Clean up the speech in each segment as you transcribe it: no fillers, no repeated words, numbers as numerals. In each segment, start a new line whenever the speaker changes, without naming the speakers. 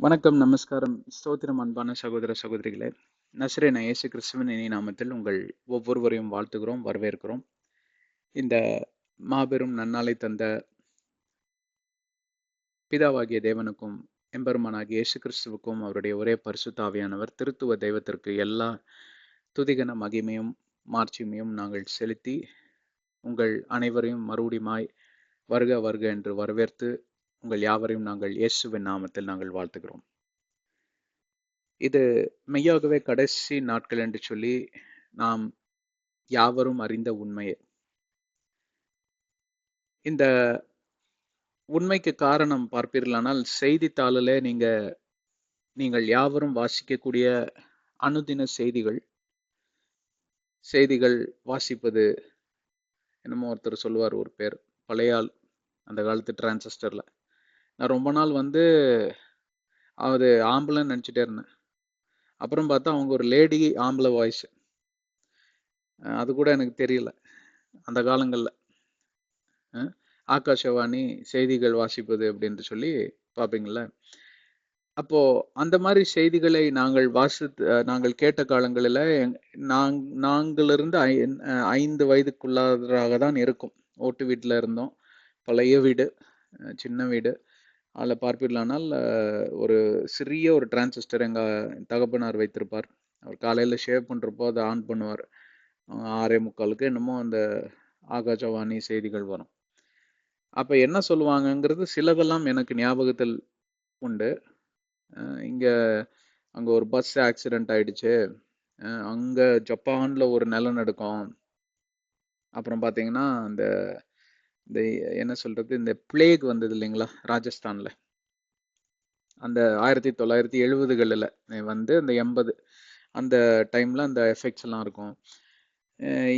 வணக்கம், நமஸ்காரம், ஸ்தோத்திரம் அன்பான சகோதர சகோதரிகளே. நசரேன இயேசு கிறிஸ்துவின் இனி நாமத்தில் உங்கள் ஒவ்வொருவரையும் வாழ்த்துகிறோம், வரவேற்கிறோம். இந்த மாபெரும் நன்னாளை தந்த பிதாவாகிய தேவனுக்கும் எம்பெருமானாகிய இயேசு கிறிஸ்துவுக்கும் அவருடைய ஒரே பரிசுத்த ஆவியானவர் திருத்துவ தெய்வத்திற்கு எல்லா துதிகன மகிமையும் மாட்சிமையும் நாங்கள் செலுத்தி உங்கள் அனைவரையும் மறுபடியுமாய் வருக வருக என்று வரவேற்று உங்கள் யாவரையும் நாங்கள் இயேசுவின் நாமத்தில் நாங்கள் வாழ்த்துகிறோம். இது மெய்யாகவே கடைசி நாட்கள் என்று சொல்லி நாம் யாவரும் அறிந்த உண்மையே. இந்த உண்மைக்கு காரணம் பார்ப்பீர்களானால் செய்தித்தாளிலே நீங்கள் யாவரும் வாசிக்கக்கூடிய அனுதின செய்திகள் வாசிப்பது, என்னமோ ஒருத்தர் சொல்லுவார், ஒரு பேர் பழையாள், அந்த காலத்து டிரான்சிஸ்டர்ல. நான் ரொம்ப நாள் அது ஆம்பளைன்னு நினச்சிட்டே இருந்தேன். அப்புறம் பார்த்தா அவங்க ஒரு லேடி ஆம்பளை வாய்ஸ். அது கூட எனக்கு தெரியல அந்த காலங்களில். ஆகாஷவாணி செய்திகள் வாசிப்பது அப்படின்னு சொல்லி பார்ப்பீங்கள. அப்போ அந்த மாதிரி செய்திகளை நாங்கள் கேட்ட காலங்களில் நாங்களிருந்து 5 வயதுக்குள்ளாக தான் இருக்கும். ஓட்டு வீட்டில் இருந்தோம், பழைய வீடு, சின்ன வீடு. அதில் பார்ப்பீர்களானால் ஒரு சிறிய ஒரு டிரான்சிஸ்டர் எங்கள் தகப்பனார் வைத்திருப்பார். அவர் காலையில் ஷேவ் பண்ணுறப்போ அதை ஆன் பண்ணுவார். 6:45 என்னமோ அந்த ஆகாஷவாணி செய்திகள் வரும். அப்போ என்ன சொல்லுவாங்கங்கிறது சிலதெல்லாம் எனக்கு ஞாபகத்தில் உண்டு. அங்கே ஒரு பஸ் ஆக்சிடெண்ட் ஆயிடுச்சு, அங்கே ஜப்பானில் ஒரு நிலநடுக்கம், அப்புறம் பார்த்தீங்கன்னா இந்த என்ன சொல்றது, இந்த பிளேக் வந்தது இல்லைங்களா ராஜஸ்தானில், அந்த 1970களில் அந்த 80 அந்த டைமில் அந்த எஃபெக்ட்ஸ் எல்லாம் இருக்கும்.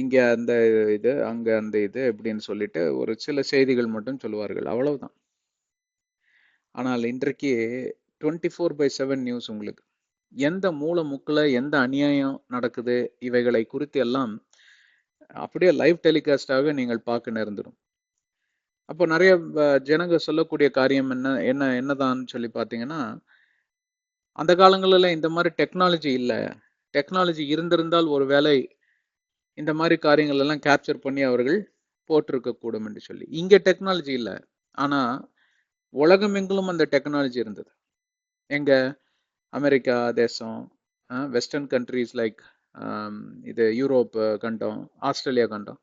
இங்கே அந்த இது, அங்கே அந்த இது எப்படின்னு சொல்லிட்டு ஒரு சில செய்திகள் மட்டும் சொல்லுவார்கள், அவ்வளவுதான். ஆனால் இன்றைக்கு 24/7 நியூஸ். உங்களுக்கு எந்த மூல முக்கில் எந்த அநியாயம் நடக்குது இவைகளை குறித்து எல்லாம் அப்படியே லைவ் டெலிகாஸ்டாக நீங்கள் பார்க்க நேர்ந்துடும். அப்போ நிறைய ஜனங்க சொல்லக்கூடிய காரியம் என்னதான் சொல்லி பார்த்தீங்கன்னா, அந்த காலங்களில் இந்த மாதிரி டெக்னாலஜி இல்லை, டெக்னாலஜி இருந்திருந்தால் ஒரு வேளை இந்த மாதிரி காரியங்கள் எல்லாம் கேப்சர் பண்ணி அவர்கள் போட்டிருக்க கூடும் என்று சொல்லி. இங்க டெக்னாலஜி இல்லை, ஆனா உலகமெங்கிலும் அந்த டெக்னாலஜி இருந்தது. எங்க அமெரிக்கா தேசம், வெஸ்டர்ன் கண்ட்ரீஸ் லைக் இது யூரோப் கண்டம், ஆஸ்திரேலியா கண்டம்,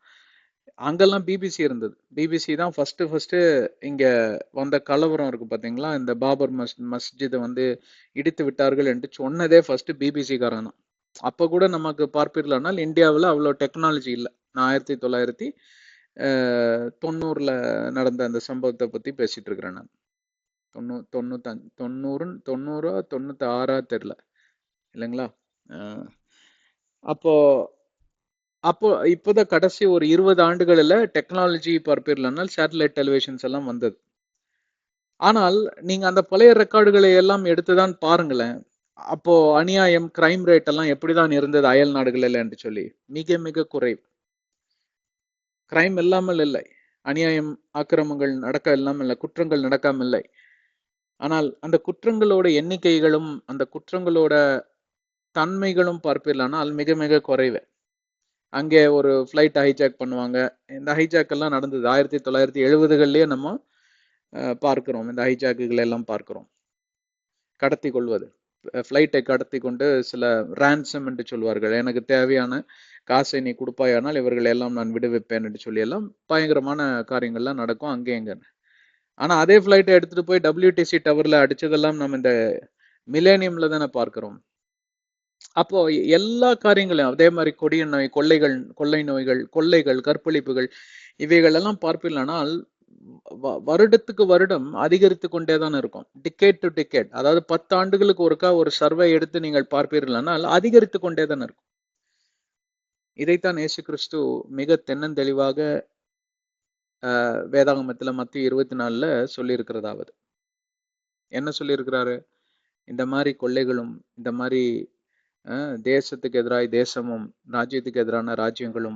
அங்கெல்லாம் பிபிசி இருந்தது. பிபிசி தான் ஃபர்ஸ்ட் இங்க வந்த கலவரம் இருக்கு பார்த்தீங்களா, இந்த பாபர் மஸ்ஜிதை இடித்து விட்டார்கள் என்று சொன்னதே ஃபர்ஸ்ட் பிபிசி காரன் தான். அப்போ கூட நமக்கு பார்ப்பீர்களானால் இந்தியாவில் அவ்வளோ டெக்னாலஜி இல்லை. நான் 1990 நடந்த அந்த சம்பவத்தை பற்றி பேசிட்டு இருக்கிறேன். நான் 96 தெரியல இல்லைங்களா. அப்போ இப்போதான் கடைசி ஒரு 20 ஆண்டுகளில் டெக்னாலஜி பார்ப்பீர்களானால் சேட்டலைட் டெலிவிஷன்ஸ் எல்லாம் வந்தது. ஆனால் நீங்க அந்த பழைய ரெக்கார்டுகளை எல்லாம் எடுத்துதான் பாருங்களேன். அப்போ அநியாயம், கிரைம் ரேட் எல்லாம் எப்படிதான் இருந்தது அயல் நாடுகளில் என்று சொல்லி. மிக மிக குறைவு. கிரைம் இல்லாமல் இல்லை, அநியாயம் ஆக்கிரமங்கள் நடக்க இல்லாமல் இல்லை, குற்றங்கள் நடக்காமல் இல்லை. ஆனால் அந்த குற்றங்களோட எண்ணிக்கைகளும் அந்த குற்றங்களோட தன்மைகளும் பார்ப்பீர்களானால் மிக மிக குறைவு. அங்கே ஒரு ஃப்ளைட் ஹைஜாக் பண்ணுவாங்க. இந்த ஹைஜாக் எல்லாம் நடந்தது 1970களிலேயே நம்ம பார்க்கிறோம். இந்த ஹைஜாக்குகள் எல்லாம் பார்க்கிறோம். கடத்தி கொள்வது, ஃப்ளைட்டை கடத்தி கொண்டு சில ரான்சம் என்று சொல்வார்கள், எனக்கு தேவையான காசை நீ கொடுப்பாயானால் இவர்கள் எல்லாம் நான் விடுவிப்பேன் என்று சொல்லி எல்லாம் பயங்கரமான காரியங்கள்லாம் நடக்கும் அங்கே எங்க. ஆனா அதே ஃப்ளைட்டை எடுத்துட்டு போய் WTC டவர்ல அடிச்சதெல்லாம் நம்ம இந்த மிலேனியம்ல தானே பார்க்கிறோம். அப்போ எல்லா காரியங்களையும் அதே மாதிரி கொடிய நோய், கொள்ளை நோய்கள், கொள்ளைகள், கற்பழிப்புகள், இவைகள் எல்லாம் பார்ப்பீர்களானால் வருடத்துக்கு வருடம் அதிகரித்து கொண்டேதான் இருக்கும். டிகேட் டு டிகேட், அதாவது 10 ஆண்டுகளுக்கு ஒருக்கா ஒரு சர்வே எடுத்து நீங்கள் பார்ப்பீர்களானால் அதிகரித்து கொண்டேதான் இருக்கும். இதைத்தான் இயேசு கிறிஸ்து மிக தென்னந்தெளிவாக வேதாகமத்துல மத்திய 24ல சொல்லி இருக்கிறதாவது. என்ன சொல்லி இருக்கிறாரு? இந்த மாதிரி கொள்ளைகளும், இந்த மாதிரி தேசத்துக்கு எதிராக தேசமும், ராஜ்யத்துக்கு எதிரான ராஜ்யங்களும்,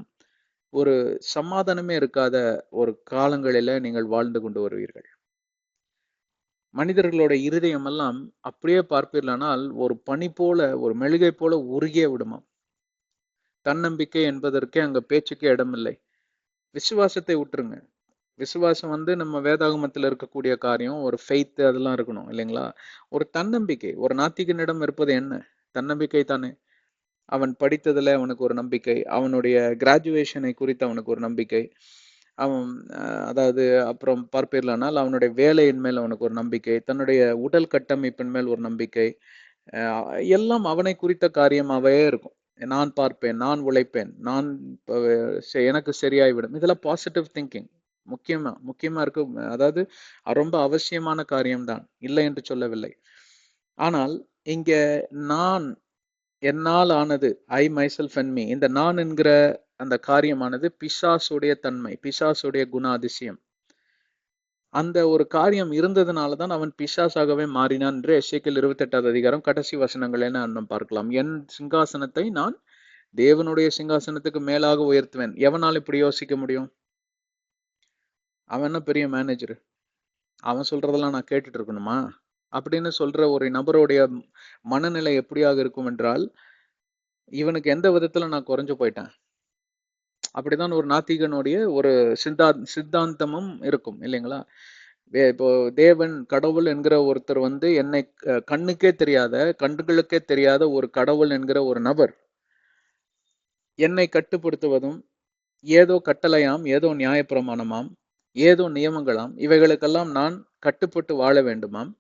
ஒரு சமாதானமே இருக்காத ஒரு காலங்களில நீங்கள் வாழ்ந்து கொண்டு வருவீர்கள். மனிதர்களோட இருதயம் எல்லாம் அப்படியே பார்ப்பீர்களானால் ஒரு பனி போல, ஒரு மெழுகை போல உருகியே விடுமாம். தன்னம்பிக்கை என்பதற்கே அங்க பேச்சுக்கே இடமில்லை. விசுவாசத்தை விட்டுருங்க. விசுவாசம் வந்து நம்ம வேதாகமத்துல இருக்கக்கூடிய காரியம், ஒரு ஃபெய்த் அதெல்லாம் இருக்கணும் இல்லைங்களா? ஒரு தன்னம்பிக்கை, ஒரு நாத்திகனிடம் இருப்பது என்ன? தன்னம்பிக்கை தானே. அவன் படித்ததுல அவனுக்கு ஒரு நம்பிக்கை, அவனுடைய கிராஜுவேஷனை குறித்து அவனுக்கு ஒரு நம்பிக்கை, அவன் அதாவது அப்புறம் பார்ப்பீர்களானால் அவனுடைய வேலையின் மேல் அவனுக்கு ஒரு நம்பிக்கை, தன்னுடைய உடல் கட்டமைப்பின் மேல் ஒரு நம்பிக்கை, எல்லாம் அவனை குறித்த காரியமாவே இருக்கும். நான் பார்ப்பேன், நான் உழைப்பேன், நான் எனக்கு சரியாய்விடும். இதெல்லாம் பாசிட்டிவ் திங்கிங். முக்கியமா இருக்கு. அதாவது ரொம்ப அவசியமான காரியம்தான், இல்லை என்று சொல்லவில்லை. ஆனால் இங்க நான், என்னால் ஆனது, ஐ மைசெல்ஃப் அண்ட் மீ, இந்த நான் என்கிற அந்த காரியமானது பிசாசுடைய தன்மை, பிசாசுடைய குணாதிசயம். அந்த ஒரு காரியம் இருந்ததுனாலதான் அவன் பிசாசாகவே மாறினான் என்று எசேக்கியேல் 28வது அதிகாரம் கடைசி வசனங்களை நாம் பார்க்கலாம். என் சிங்காசனத்தை நான் தேவனுடைய சிங்காசனத்துக்கு மேலாக உயர்த்துவேன். எவனால் இப்படி யோசிக்க முடியும்? அவன் என்ன பெரிய மேனேஜர்? அவன் சொல்றதெல்லாம் நான் கேட்டுட்டு இருக்கணுமா அப்படின்னு சொல்ற ஒரு நபருடைய மனநிலை எப்படியாக இருக்கும் என்றால், இவனுக்கு எந்த விதத்துல நான் குறைஞ்சு போயிட்டேன். அப்படிதான் ஒரு நாத்திகனுடைய ஒரு சித்தாந்தமும் இருக்கும் இல்லைங்களா? இப்போ தேவன் கடவுள் என்கிற ஒருத்தர் வந்து என்னை கண்ணுக்கே தெரியாத, கண்களுக்கே தெரியாத ஒரு கடவுள் என்கிற ஒரு நபர் என்னை கட்டுப்படுத்துவதும் ஏதோ கட்டளையாம், ஏதோ நியாயப்பிரமாணமாம், ஏதோ நியமங்களாம், இவைகளுக்கெல்லாம் நான் கட்டுப்பட்டு வாழ வேண்டுமாம்.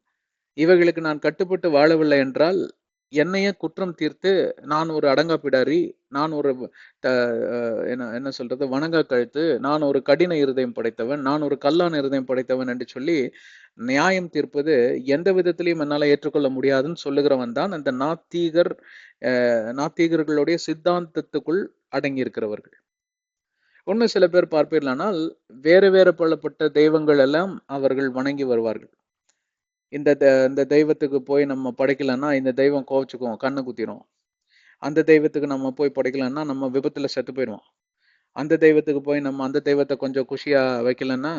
இவைகளுக்கு நான் கட்டுப்பட்டு வாழவில்லை என்றால் என்னையே குற்றம் தீர்த்து நான் ஒரு அடங்காப்பிடாரி, நான் ஒரு என்ன சொல்றது, வணங்கா கழுத்து, நான் ஒரு கடின இருதயம் படைத்தவன், நான் ஒரு கல்லான இருதயம் படைத்தவன் என்று சொல்லி நியாயம் தீர்ப்பது எந்த விதத்திலையும் என்னால ஏற்றுக்கொள்ள முடியாதுன்னு சொல்லுகிறவன் தான் அந்த நாத்திகர்களுடைய சித்தாந்தத்துக்குள் அடங்கி இருக்கிறவர்கள். ஒண்ணு சில பேர் பார்ப்பீர்களானால் வேறு வேறு பலப்பட்ட தெய்வங்கள் எல்லாம் அவர்கள் வணங்கி வருவார்கள். இந்த தெய்வத்துக்கு போய் நம்ம படைக்கலன்னா இந்த தெய்வம் கோவிச்சுக்கும், கண்ணு குத்திரும். அந்த தெய்வத்துக்கு நம்ம போய் படைக்கலன்னா நம்ம விபத்துல செத்து போயிடுவோம். அந்த தெய்வத்துக்கு போய் நம்ம அந்த தெய்வத்தை கொஞ்சம் குஷியா வைக்கலன்னா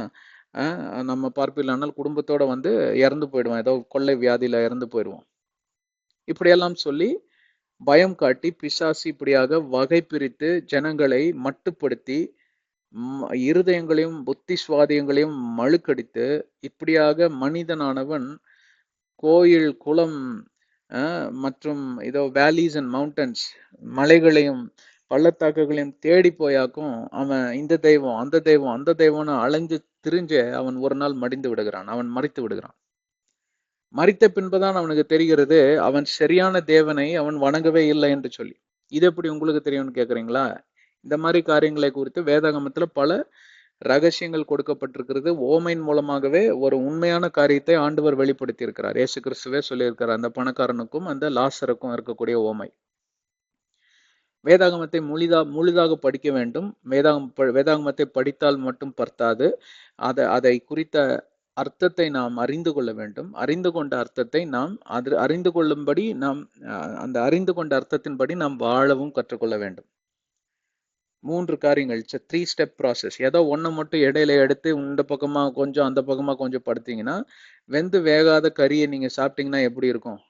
நம்ம பார்ப்பீர்களானால் குடும்பத்தோட வந்து இறந்து போயிடுவோம். ஏதோ கொள்ளை வியாதியில இறந்து போயிடுவோம். இப்படியெல்லாம் சொல்லி பயம் காட்டி பிசாசு இப்படியாக வகை பிரித்து ஜனங்களை மட்டுப்படுத்தி இருதயங்களையும் புத்தி சுவாதியங்களையும் மழுக்கடித்து இப்படியாக மனிதனானவன் கோயில், குளம் மற்றும் இதோ வேலிஸ் அண்ட் மவுண்டன்ஸ், மலைகளையும் பள்ளத்தாக்குகளையும் தேடி போயாக்கும் அவன் இந்த தெய்வம் அந்த தெய்வம் அந்த தெய்வம்னு அலைஞ்சு திரிஞ்ச அவன் ஒரு நாள் மடிந்து விடுகிறான். அவன் மறித்து விடுகிறான். மறித்த பின்புதான் அவனுக்கு தெரிகிறது அவன் சரியான தேவனை அவன் வணங்கவே இல்லை என்று சொல்லி. இது எப்படி உங்களுக்கு தெரியும்னு கேக்குறீங்களா? இந்த மாதிரி காரியங்களை குறித்து வேதாகமத்துல பல ரகசியங்கள் கொடுக்கப்பட்டிருக்கிறது. ஓமையின் மூலமாகவே ஒரு உண்மையான காரியத்தை ஆண்டவர் வெளிப்படுத்தி இருக்கிறார். இயேசு கிறிஸ்துவே சொல்லியிருக்கிறார், அந்த பணக்காரனுக்கும் அந்த லாசருக்கும் இருக்கக்கூடிய ஓமை. வேதாகமத்தை முழுதாக படிக்க வேண்டும். வேதாகமத்தை படித்தால் மட்டும் பத்தாது, அதை குறித்த அர்த்தத்தை நாம் அறிந்து கொள்ள வேண்டும். அறிந்து கொண்ட அர்த்தத்தை நாம் அறிந்து கொள்ளும்படி நாம் அந்த அறிந்து கொண்ட அர்த்தத்தின்படி நாம் வாழவும் கற்றுக்கொள்ள வேண்டும். 3 காரியங்கள். It's 3 step process. ஏதோ ஒண்ணு மட்டும் இடையில எடுத்து இந்த பக்கமா கொஞ்சம் அந்த பக்கமா கொஞ்சம் படுத்தீங்கன்னா, வெந்து வேகாத கறியை நீங்க சாப்பிட்டீங்கன்னா எப்படி இருக்கும்?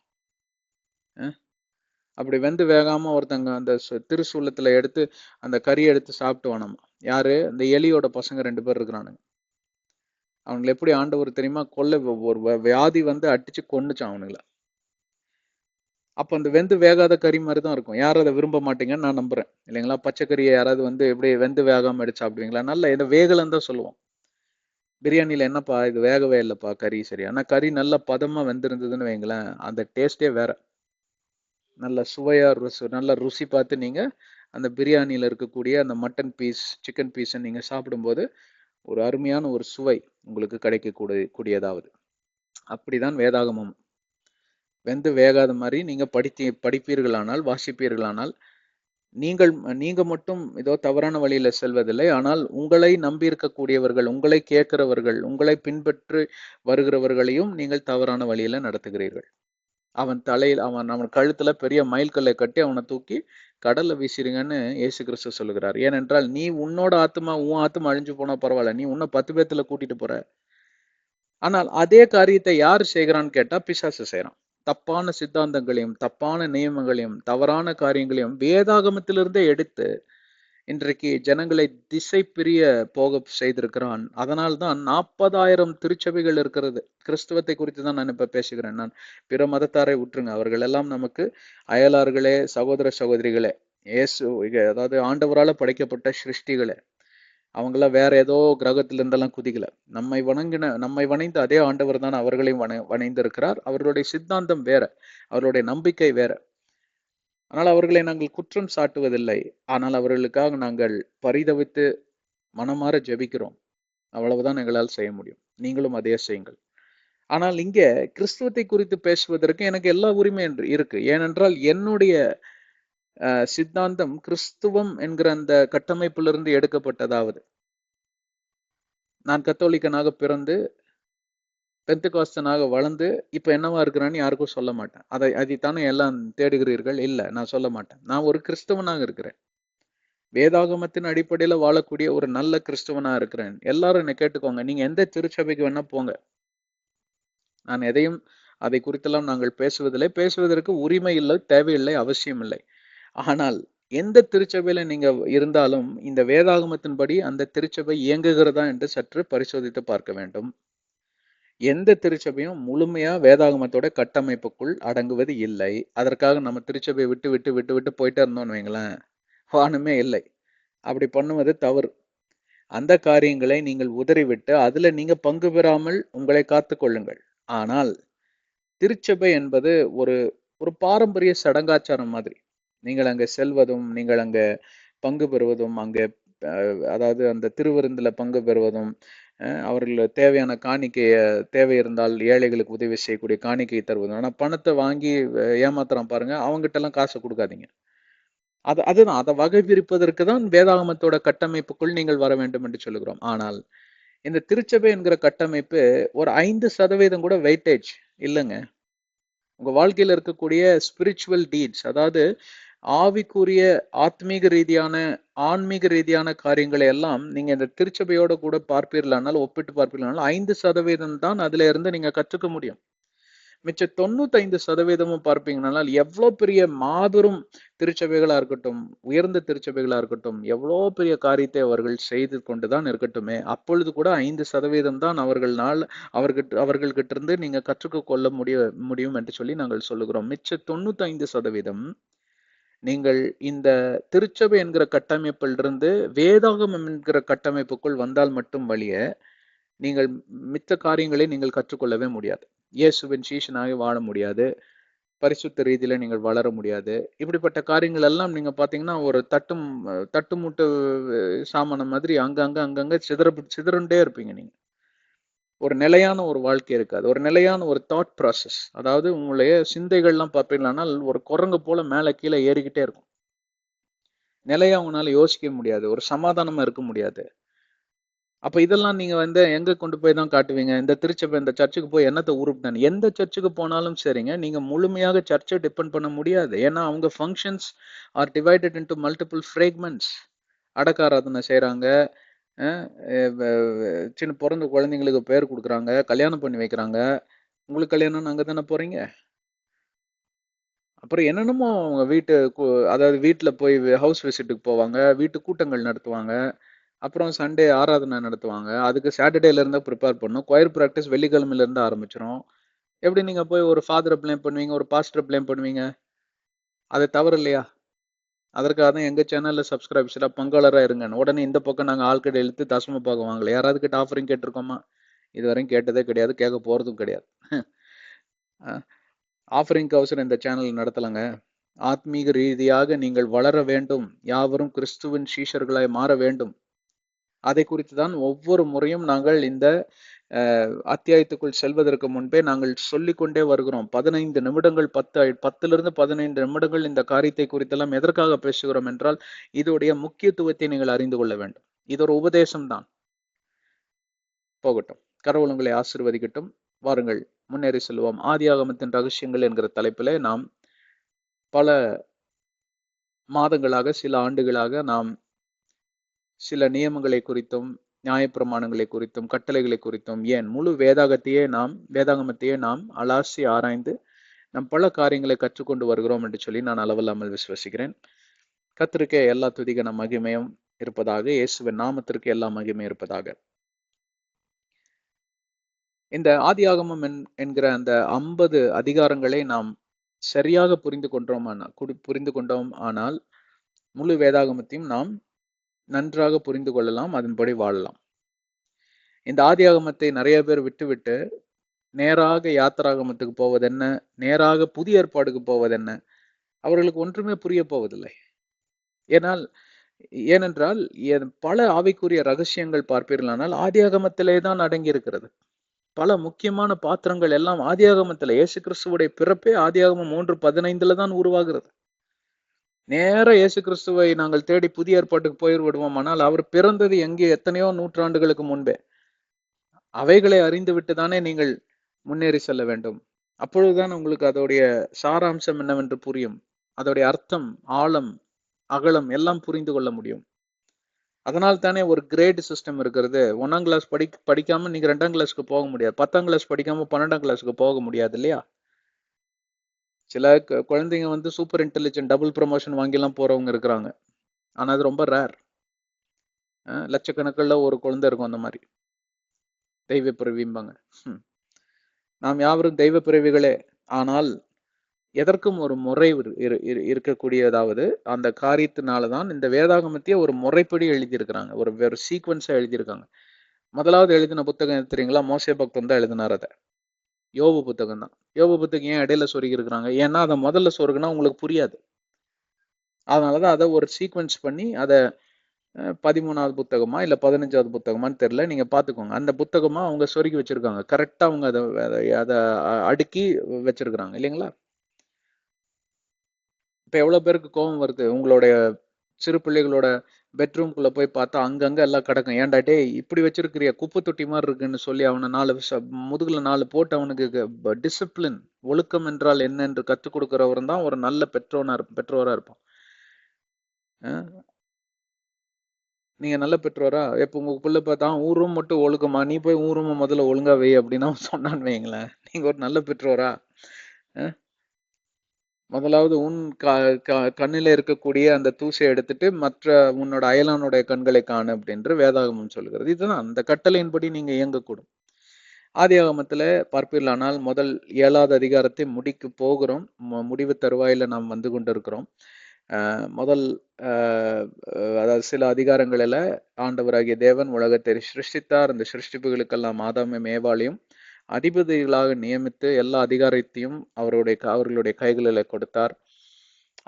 அப்படி வெந்து வேகாம ஒருத்தங்க அந்த திருசூலத்துல எடுத்து அந்த கறியை எடுத்து சாப்பிட்டு வேணாமா? யாரு? அந்த எலியோட பசங்க 2 பேர் இருக்கிறானுங்க. அவங்களை எப்படி ஆண்டவர் தெரியுமா? ஒரு வியாதி வந்து அடிச்சு கொன்னுச்சான் அவனுங்களை. அப்ப அந்த வெந்து வேகாத கறி மாதிரி தான் இருக்கும். யாரும் அதை விரும்ப மாட்டீங்கன்னு நான் நம்புறேன் இல்லைங்களா? பச்சைக்கறியை யாராவது வந்து எப்படி வெந்து வேகாம எடுத்து சாப்பிடுவீங்களா? நல்ல இதை வேகலன்னு தான் சொல்லுவோம். பிரியாணியில என்னப்பா இது வேகவே இல்லைப்பா கறி, சரி. ஆனா கறி நல்லா பதமா வெந்திருந்ததுன்னு வைங்களேன், அந்த டேஸ்டே வேற. நல்ல சுவையா நல்ல ருசி பார்த்து நீங்க அந்த பிரியாணியில இருக்கக்கூடிய அந்த மட்டன் பீஸ், சிக்கன் பீஸை நீங்க சாப்பிடும்போது ஒரு அருமையான ஒரு சுவை உங்களுக்கு கிடைக்கக்கூடியதாவது. அப்படிதான் வேதாகமம். வெந்து வேகாத மாதிரி நீங்க படிப்பீர்களானால், வாசிப்பீர்களானால், நீங்க மட்டும் ஏதோ தவறான வழியில செல்வதில்லை. ஆனால் உங்களை நம்பி இருக்கக்கூடியவர்கள், உங்களை கேட்கிறவர்கள், உங்களை பின்பற்றி வருகிறவர்களையும் நீங்கள் தவறான வழியில நடத்துகிறீர்கள். அவன் கழுத்துல பெரிய மயில்கல்லை கட்டி அவனை தூக்கி கடல்ல வீசிருங்கன்னு இயேசு கிறிஸ்து சொல்லுகிறார். ஏனென்றால் நீ உன் ஆத்மா அழிஞ்சு போனா பரவாயில்ல, நீ உன்னை 10 பேத்துல கூட்டிட்டு போற. ஆனால் அதே காரியத்தை யார் செய்கிறான்னு கேட்டா பிசாசு செய்யறான். தப்பான சித்தாந்தங்களையும் தப்பான நியமங்களையும் தவறான காரியங்களையும் வேதாகமத்திலிருந்தே எடுத்து இன்றைக்கு ஜனங்களை திசை பிரிய போக செய்திருக்கிறான். அதனால்தான் 40,000 திருச்சபைகள் இருக்கிறது. கிறிஸ்துவத்தை குறித்து தான் நான் இப்ப பேசுகிறேன். நான் பிற மதத்தாரை விட்டுருங்க, அவர்கள் எல்லாம் நமக்கு அயலார்களே, சகோதர சகோதரிகளே, இயேசு அதாவது ஆண்டவரால படைக்கப்பட்ட சிருஷ்டிகளே. அவங்களாம் வேற ஏதோ கிரகத்துல இருந்தெல்லாம் குதிக்கல. நம்மை வணைந்த அதே ஆண்டவர் தான் அவர்களையும் வணைந்திருக்கிறார். அவர்களுடைய சித்தாந்தம் வேற, அவர்களுடைய நம்பிக்கை வேற. ஆனால் அவர்களை நாங்கள் குற்றம் சாட்டுவதில்லை. ஆனால் அவர்களுக்காக நாங்கள் பரிதவித்து மனமாற ஜெபிக்கிறோம். அவ்வளவுதான் எங்களால் செய்ய முடியும். நீங்களும் அதே செய்யுங்கள். ஆனால் இங்க கிறிஸ்துவத்தை குறித்து பேசுவதற்கு எனக்கு எல்லா உரிமை இருக்கு. ஏனென்றால் என்னுடைய சித்தாந்தம் கிறிஸ்துவம் என்கிற அந்த கட்டமைப்பிலிருந்து எடுக்கப்பட்டதாவது. நான் கத்தோலிக்கனாக பிறந்து பெந்தெகோஸ்தனாக வளர்ந்து இப்ப என்னவா இருக்கிறான்னு யாருக்கும் சொல்ல மாட்டேன். அதைத்தானே எல்லாம் தேடுகிறீர்கள். இல்ல, நான் சொல்ல மாட்டேன். நான் ஒரு கிறிஸ்தவனாக இருக்கிறேன். வேதாகமத்தின் அடிப்படையில வாழக்கூடிய ஒரு நல்ல கிறிஸ்தவனா இருக்கிறேன். எல்லாரும் என்னை கேட்டுக்கோங்க, நீங்க எந்த திருச்சபைக்கு வேணா போங்க. நான் எதையும் அதை குறித்தெல்லாம் நாங்கள் பேசுவதற்கு உரிமை இல்லை, தேவையில்லை, அவசியம் இல்லை. ஆனால் எந்த திருச்சபையில நீங்க இருந்தாலும் இந்த வேதாகமத்தின்படி அந்த திருச்சபை இயங்குகிறதா என்று சற்று பரிசோதித்து பார்க்க வேண்டும். எந்த திருச்சபையும் முழுமையா வேதாகமத்தோட கட்டமைப்புக்குள் அடங்குவது இல்லை. அதற்காக நம்ம திருச்சபையை விட்டு விட்டு விட்டு விட்டு போயிட்டே இருந்தோம்னு வைங்களேன், வானமே இல்லை. அப்படி பண்ணுவது தவறு. அந்த காரியங்களை நீங்கள் உதறிவிட்டு அதுல நீங்க பங்கு பெறாமல் உங்களை காத்து கொள்ளுங்கள். ஆனால் திருச்சபை என்பது ஒரு ஒரு பாரம்பரிய சடங்காச்சாரம் மாதிரி. நீங்கள் அங்க செல்வதும், நீங்கள் அங்க பங்கு பெறுவதும், அங்க அதாவது அந்த திருவிருந்துல பங்கு பெறுவதும், அவர்கள் தேவையான காணிக்கைய தேவை இருந்தால் ஏழைகளுக்கு உதவி செய்யக்கூடிய காணிக்கையை தருவதும். ஆனா பணத்தை வாங்கி ஏமாத்துறான் பாருங்க, அவங்ககிட்ட எல்லாம் காசை கொடுக்காதீங்க. அதுதான் அதை வகை பிரிப்பதற்கு தான் வேதாகமத்தோட கட்டமைப்புக்குள் நீங்கள் வர வேண்டும் என்று சொல்லுகிறோம். ஆனால் இந்த திருச்சபை என்கிற கட்டமைப்பு ஒரு 5% கூட வெயிட்டேஜ் இல்லைங்க. உங்க வாழ்க்கையில இருக்கக்கூடிய ஸ்பிரிச்சுவல் டீட்ஸ், அதாவது ஆவிக்குரிய ஆத்மீக ரீதியான ஆன்மீக ரீதியான காரியங்களை எல்லாம் நீங்க இந்த திருச்சபையோட கூட பார்ப்பீர்களானால், ஒப்பிட்டு பார்ப்பீர்களானால் 5% தான் அதுல இருந்து நீங்க கற்றுக்க முடியும். மிச்ச 95% பார்ப்பீங்கனால் எவ்வளவு பெரிய மாபெரும் திருச்சபைகளா இருக்கட்டும், உயர்ந்த திருச்சபைகளா இருக்கட்டும், எவ்வளவு பெரிய காரியத்தை அவர்கள் செய்து கொண்டுதான் இருக்கட்டுமே, அப்பொழுது கூட 5% தான் அவர்கள்கிட்ட இருந்து நீங்க கற்றுக்கொள்ள முடியும் என்று சொல்லி நாங்கள் சொல்லுகிறோம். மிச்ச 95% நீங்கள் இந்த திருச்சபை என்கிற கட்டமைப்பிலிருந்து வேதாகமம் என்கிற கட்டமைப்புக்குள் வந்தால் மட்டும் வழிய நீங்கள் மித்த காரியங்களை நீங்கள் கற்றுக்கொள்ளவே முடியாது. இயேசுவின் சீஷனாக வாழ முடியாது. பரிசுத்த ரீதியில நீங்கள் வளர முடியாது. இப்படிப்பட்ட காரியங்கள் எல்லாம் நீங்க பாத்தீங்கன்னா ஒரு தட்டுமுட்டு சாமானம் மாதிரி அங்கங்க சிதறண்டே இருப்பீங்க. நீங்க ஒரு நிலையான ஒரு வாழ்க்கை இருக்காது. ஒரு நிலையான ஒரு தாட் ப்ராசஸ், அதாவது உங்களுடைய சிந்தைகள்லாம் பார்ப்பீங்களானால் ஒரு குரங்கு போல மேல கீழே ஏறிக்கிட்டே இருக்கும். நிலையா உங்களால யோசிக்க முடியாது. ஒரு சமாதானமா இருக்க முடியாது. அப்ப இதெல்லாம் நீங்க எங்க கொண்டு போய் தான் காட்டுவீங்க? இந்த திருச்சபை, இந்த சர்ச்சுக்கு போய் என்னத்த உருப்பிட்டேன்? எந்த சர்ச்சுக்கு போனாலும் சரிங்க, நீங்க முழுமையாக சர்ச்சை டிபெண்ட் பண்ண முடியாது. ஏன்னா அவங்க functions are divided into multiple fragments. அடக்காராதனை செய்யறாங்க, சின்ன பிறந்த குழந்தைங்களுக்கு பேர் கொடுக்குறாங்க, கல்யாணம் பண்ணி வைக்கிறாங்க. உங்களுக்கு கல்யாணம் அங்க தானே போறீங்க. அப்புறம் என்னென்னமோ அவங்க அதாவது வீட்டுல போய் ஹவுஸ் விசிட்டுக்கு போவாங்க, வீட்டு கூட்டங்கள் நடத்துவாங்க. அப்புறம் சண்டே ஆராதனை நடத்துவாங்க. அதுக்கு சாட்டர்டேல இருந்தா ப்ரிப்பேர் பண்ணும். கொயர் ப்ராக்டிஸ் வெள்ளிக்கிழமையில இருந்து ஆரம்பிச்சிரும். எப்படி நீங்க போய் ஒரு ஃபாதரை ப்ளேம் பண்ணுவீங்க, ஒரு பாஸ்டரை ப்ளேம் பண்ணுவீங்க? அது தவறு இல்லையா? அதற்காக தான் எங்க சேனல்ல சப்ஸ்கிரைப்ஸரா பங்காளரா இருங்க. உடனே இந்த பக்கம் நாங்க ஆட்களை இழுத்து தசம பாகம் வாங்கல. யாராவது கிட்ட ஆஃபரிங் கேட்டிருக்கோமா? இதுவரையும் கேட்டதே கிடையாது, கேட்க போறதும் கிடையாது. ஆஃபரிங் அவசரம் இந்த சேனல் நடத்தலங்க. ஆத்மீக ரீதியாக நீங்கள் வளர வேண்டும், யாவரும் கிறிஸ்துவின் சீஷர்களாய் மாற வேண்டும். அதை குறித்து தான் ஒவ்வொரு முறையும் நாங்கள் இந்த அத்தியாயத்துக்குள் செல்வதற்கு முன்பே நாங்கள் சொல்லிக்கொண்டே வருகிறோம். 15 நிமிடங்கள் 10 15 நிமிடங்கள் இந்த காரியத்தை குறித்தெல்லாம் எதற்காக பேசுகிறோம் என்றால், இதோடைய முக்கியத்துவத்தை நீங்கள் அறிந்து கொள்ள வேண்டும். இது ஒரு உபதேசம் தான். போகட்டும், கடவுள் உங்களை ஆசீர்வதிக்கட்டும். வாருங்கள், முன்னேறி செல்வோம். ஆதியாகமத்தின் ரகசியங்கள் என்கிற தலைப்பிலே நாம் பல மாதங்களாக, சில ஆண்டுகளாக நாம் சில நியமங்களை குறித்தும் நியாயப்பிரமாணங்களை குறித்தும் கட்டளைகளை குறித்தும் ஏன் முழு வேதாகமத்தையே நாம் அலாசி ஆராய்ந்து நம் பல காரியங்களை கற்றுக்கொண்டு வருகிறோம் என்று சொல்லி நான் அளவில்லாமல் விசுவசிக்கிறேன். கர்த்தருக்கே எல்லா துதிகன மகிமையும் இருப்பதாக, இயேசுவின் நாமத்திற்கு எல்லா மகிமை இருப்பதாக. இந்த ஆதியாகமம் என்கிற அந்த 50 அதிகாரங்களை நாம் சரியாக புரிந்து கொண்டோம் ஆனால் முழு வேதாகமத்தையும் நாம் நன்றாக புரிந்து கொள்ளலாம், அதன்படி வாழலாம். இந்த ஆதியாகமத்தை நிறைய பேர் விட்டுவிட்டு நேராக யாத்திராகமத்துக்கு போவது என்ன, நேராக புதிய ஏற்பாடுக்கு போவது என்ன, அவர்களுக்கு ஒன்றுமே புரிய போவதில்லை. ஏனென்றால் பல ஆவிக்குரிய ரகசியங்கள் பார்ப்பீர்களானால் ஆதியாகமத்திலே தான் அடங்கி இருக்கிறது. பல முக்கியமான பாத்திரங்கள் எல்லாம் ஆதியாகமத்துல, இயேசு கிறிஸ்துவுடைய பிறப்பே ஆதியாகமம் 3:15 தான் உருவாகிறது. நேர இயேசு கிறிஸ்துவை நாங்கள் தேடி புதிய ஏற்பாட்டுக்கு போய்விடுவோம். ஆனால் அவர் பிறந்தது எங்கே, எத்தனையோ நூற்றாண்டுகளுக்கு முன்பே. அவைகளை அறிந்து விட்டு தானே நீங்கள் முன்னேறி செல்ல வேண்டும். அப்பொழுதுதான் உங்களுக்கு அதோடைய சாராம்சம் என்னவென்று புரியும். அதோடைய அர்த்தம், ஆழம், அகலம் எல்லாம் புரிந்து கொள்ள முடியும். அதனால் தானே ஒரு கிரேட் சிஸ்டம் இருக்கிறது. 1ஆம் கிளாஸ் படிக்காம நீங்க 2ஆம் கிளாஸ்க்கு போக முடியாது. 10ஆம் கிளாஸ் படிக்காம 12ஆம் கிளாஸ்க்கு போக முடியாது இல்லையா? சில குழந்தைங்க சூப்பர் இன்டெலிஜென்ட் டபுள் ப்ரமோஷன் வாங்கிலாம் போறவங்க இருக்கிறாங்க. ஆனா அது ரொம்ப ரேர். லட்சக்கணக்கில் ஒரு குழந்தை இருக்கும் அந்த மாதிரி. தெய்வ பிறவிம்பாங்க. நாம் யாவரும் தெய்வ பிறவிகளே. ஆனால் எதற்கும் ஒரு முறை இருக்கக்கூடியதாவது அந்த காரியத்தினாலதான் இந்த வேதாகமத்தையே ஒரு முறைப்படி எழுதியிருக்கிறாங்க. ஒரு சீக்வன்ஸா எழுதியிருக்காங்க. முதலாவது எழுதின புத்தகம் தெரியுங்களா? மோசே பக்தன் தான் எழுதினார். அதை யோபு புத்தகம் தான். யோபு புத்தகம் ஏன் இடையில சொருகி இருக்கிறாங்க? ஏன்னா அதை முதல்ல சொருகுனா உங்களுக்கு புரியாது. அதனாலதான் அதை ஒரு சீக்வன்ஸ் பண்ணி அதை 13வது புத்தகமா இல்ல 15வது புத்தகமான்னு தெரியல, நீங்க பாத்துக்கோங்க. அந்த புத்தகமா அவங்க சொருகி வச்சிருக்காங்க. கரெக்டா அவங்க அதை அடுக்கி வச்சிருக்கிறாங்க இல்லைங்களா? இப்ப எவ்வளவு பேருக்கு கோபம் வருது? உங்களுடைய சிறு பிள்ளைகளோட பெட்ரூம்குள்ள போய் பார்த்தா அங்கங்க எல்லாம் கிடக்கும். ஏன்டாட்டே இப்படி வச்சிருக்கிறிய, குப்பை தொட்டி மாதிரி இருக்குன்னு சொல்லி அவனை முதுகுல 4 போட்டு அவனுக்கு டிசிப்ளின், ஒழுக்கம் என்றால் என்ன என்று கத்துக் கொடுக்கிறவரும் தான் ஒரு நல்ல பெற்றோரா இருப்பான். நீங்க நல்ல பெற்றோரா? இப்ப உங்க பிள்ளை பார்த்தா ஊர் ரூம் மட்டும் ஒழுக்கமா, நீ போய் ஊர் ரூம் முதல்ல ஒழுங்கா வை அப்படின்னா சொன்னான்னு வைங்களேன், நீங்க ஒரு நல்ல பெற்றோரா? முதலாவது உன் கண்ணில இருக்கக்கூடிய அந்த தூசை எடுத்துட்டு மற்ற உன்னோட அயலானுடைய கண்களை காணு அப்படின்று வேதாகமம் சொல்கிறது. இதுதான் அந்த கட்டளையின்படி நீங்க இயங்கக்கூடும். ஆதியாகமத்துல பார்ப்பீர்களானால் முதல் 7வது அதிகாரத்தை முடிக்க போகிறோம். முடிவு தருவாயில நாம் வந்து கொண்டிருக்கிறோம். முதல் அதாவது சில அதிகாரங்களில ஆண்டவராகிய தேவன் உலகத்தை சிருஷ்டித்தார். அந்த சிருஷ்டிப்புகளுக்கெல்லாம் ஆதாமையும் ஏவாளையும் அதிபதிகளாக நியமித்து எல்லா அதிகாரத்தையும் அவர்களுடைய கைகளில் கொடுத்தார்.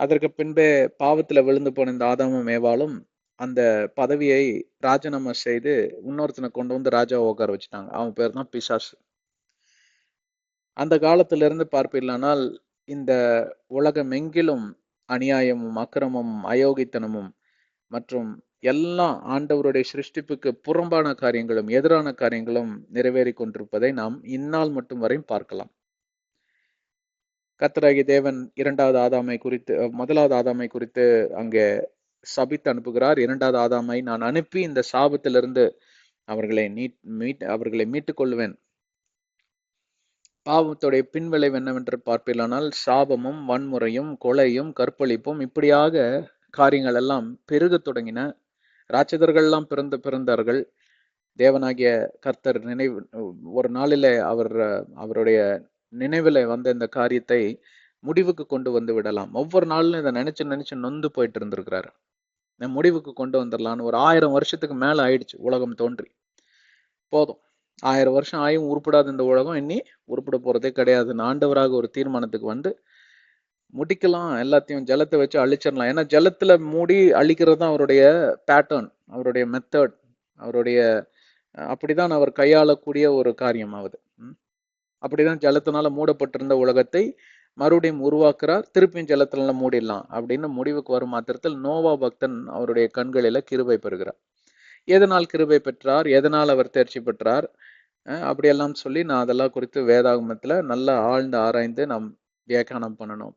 அதற்கு பின்பே பாவத்துல விழுந்து போன இந்த ஆதாமும் ஏவாளும் அந்த பதவியை ராஜினாமா செய்து இன்னொருத்தனை கொண்டு வந்து ராஜாவை உட்கார வச்சுட்டாங்க. அவன் பேர் தான் பிசாசு. அந்த காலத்துல இருந்து பார்ப்பீர்களானால் இந்த உலகம் எங்கிலும் அநியாயமும் அக்கிரமமும் அயோக்கித்தனமும் மற்றும் எல்லாம் ஆண்டவருடைய சிருஷ்டிப்புக்கு புறம்பான காரியங்களும் எதிரான காரியங்களும் நிறைவேறி கொண்டிருப்பதை நாம் இந்நாள் மட்டும் வரை பார்க்கலாம். கர்த்தராகிய தேவன் முதலாவது ஆதாமை குறித்து அங்கே சபித்து அனுப்புகிறார். 2வது ஆதாமை நான் அனுப்பி இந்த சாபத்திலிருந்து அவர்களை மீட்டுக் கொள்வேன். பாவத்துடைய பின்விளைவு என்னவென்று பார்ப்பீர்களானால் சாபமும் வன்முறையும் கொலையும் கற்பழிப்பும் இப்படியாக காரியங்கள் எல்லாம் பெருக தொடங்கின. ராட்சதர்கள் பிறந்தார்கள். தேவனாகிய கர்த்தர் ஒரு நாளில அவருடைய நினைவுல வந்த இந்த காரியத்தை முடிவுக்கு கொண்டு வந்து விடலாம். ஒவ்வொரு நாளும் இதை நினைச்சு நொந்து போயிட்டு இருந்திருக்கிறாரு. முடிவுக்கு கொண்டு வந்துடலான்னு ஒரு 1000 வருஷத்துக்கு மேல ஆயிடுச்சு உலகம் தோன்றி. போதும், 1000 வருஷம் ஆயும் உருப்படாத இந்த உலகம் இனி உருப்பட போறதே கிடையாதுன்னு ஆண்டவராக ஒரு தீர்மானத்துக்கு வந்து முடிக்கலாம். எல்லாத்தையும் ஜலத்தை வச்சு அழிச்சிடலாம். ஏன்னா ஜலத்துல மூடி அழிக்கிறது தான் அவருடைய பேட்டர்ன், அவருடைய மெத்தட், அப்படிதான் அவர் கையாளக்கூடிய ஒரு காரியம் ஆகுது. அப்படிதான் ஜலத்தினால மூடப்பட்டிருந்த உலகத்தை மறுபடியும் உருவாக்குறார். திருப்பியும் ஜலத்தினால மூடிடலாம் அப்படின்னு முடிவுக்கு வரும் மாத்திரத்தில் நோவா பக்தன் அவருடைய கண்களில கிருபை பெறுகிறார். எதனால் கிருபை பெற்றார், எதனால் அவர் தேர்ச்சி பெற்றார், அப்படியெல்லாம் சொல்லி நான் அதெல்லாம் குறித்து வேதாகமத்துல நல்லா ஆழ்ந்து ஆராய்ந்து நாம் வியாக்கியானம் பண்ணணும்.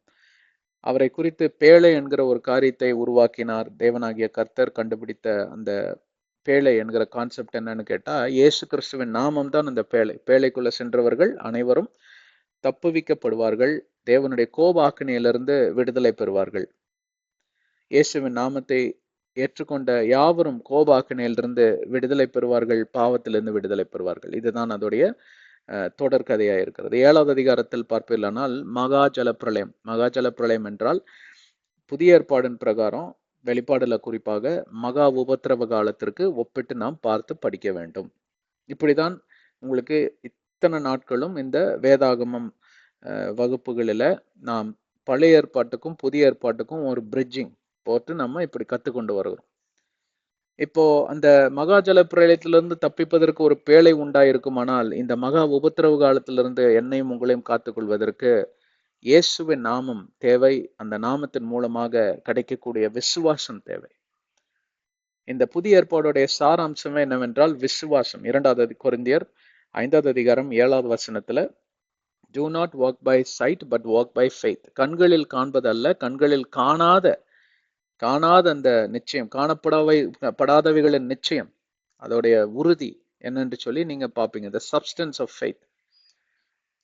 அவரை குறித்து பேழை என்கிற ஒரு காரியத்தை உருவாக்கினார் தேவனாகிய கர்த்தர் கண்டுபிடித்த அந்த பேழை என்கிற கான்செப்ட் என்னன்னு கேட்டா, இயேசு கிறிஸ்துவின் நாமம் தான் அந்த பேழை. பேழைக்குள்ள சென்றவர்கள் அனைவரும் தப்புவிக்கப்படுவார்கள், தேவனுடைய கோப ஆக்கினையிலிருந்து விடுதலை பெறுவார்கள். இயேசுவின் நாமத்தை ஏற்றுக்கொண்ட யாவரும் கோப ஆக்கினையிலிருந்து விடுதலை பெறுவார்கள், பாவத்திலிருந்து விடுதலை பெறுவார்கள். இதுதான் அதோடைய தொடர் கதையா இருக்கிறது. 7வது அதிகாரத்தில் பார்ப்பீர்களானால் மகா ஜலப்பிரளயம். மகா ஜலப்பிரளயம் என்றால் புதிய ஏற்பாடின் பிரகாரம் வெளிப்பாடுல குறிப்பாக மகா உபத்திரவ காலத்திற்கு ஒப்பிட்டு நாம் பார்த்து படிக்க வேண்டும். இப்படிதான் உங்களுக்கு இத்தனை நாட்களும் இந்த வேதாகமம் வகுப்புகளில நாம் பழைய ஏற்பாட்டுக்கும் புதிய ஏற்பாட்டுக்கும் ஒரு பிரிட்ஜிங் போட்டு நம்ம இப்படி கத்துக்கொண்டு வருகிறோம். இப்போ அந்த மகா ஜல பிரளயத்திலிருந்து தப்பிப்பதற்கு ஒரு பேழை உண்டாயிருக்குமானால், இந்த மகா உபத்திரவு காலத்திலிருந்து என்னையும் உங்களையும் காத்துக்கொள்வதற்கு இயேசுவின் நாமம் தேவை. அந்த நாமத்தின் மூலமாக கிடைக்கக்கூடிய விசுவாசம் தேவை. இந்த புதிய ஏற்பாடுடைய சாராம்சமே என்னவென்றால் விசுவாசம். 2வது கொரிந்தியர் 5வது அதிகாரம் 7வது வசனத்துல, do not walk by sight but walk by faith. கண்களில் காண்பது அல்ல, கண்களில் காணாத அந்த நிச்சயம், படாதவைகளின் நிச்சயம், அதோடைய உறுதி என்னன்னு சொல்லி நீங்க பாப்பீங்க. the substance of faith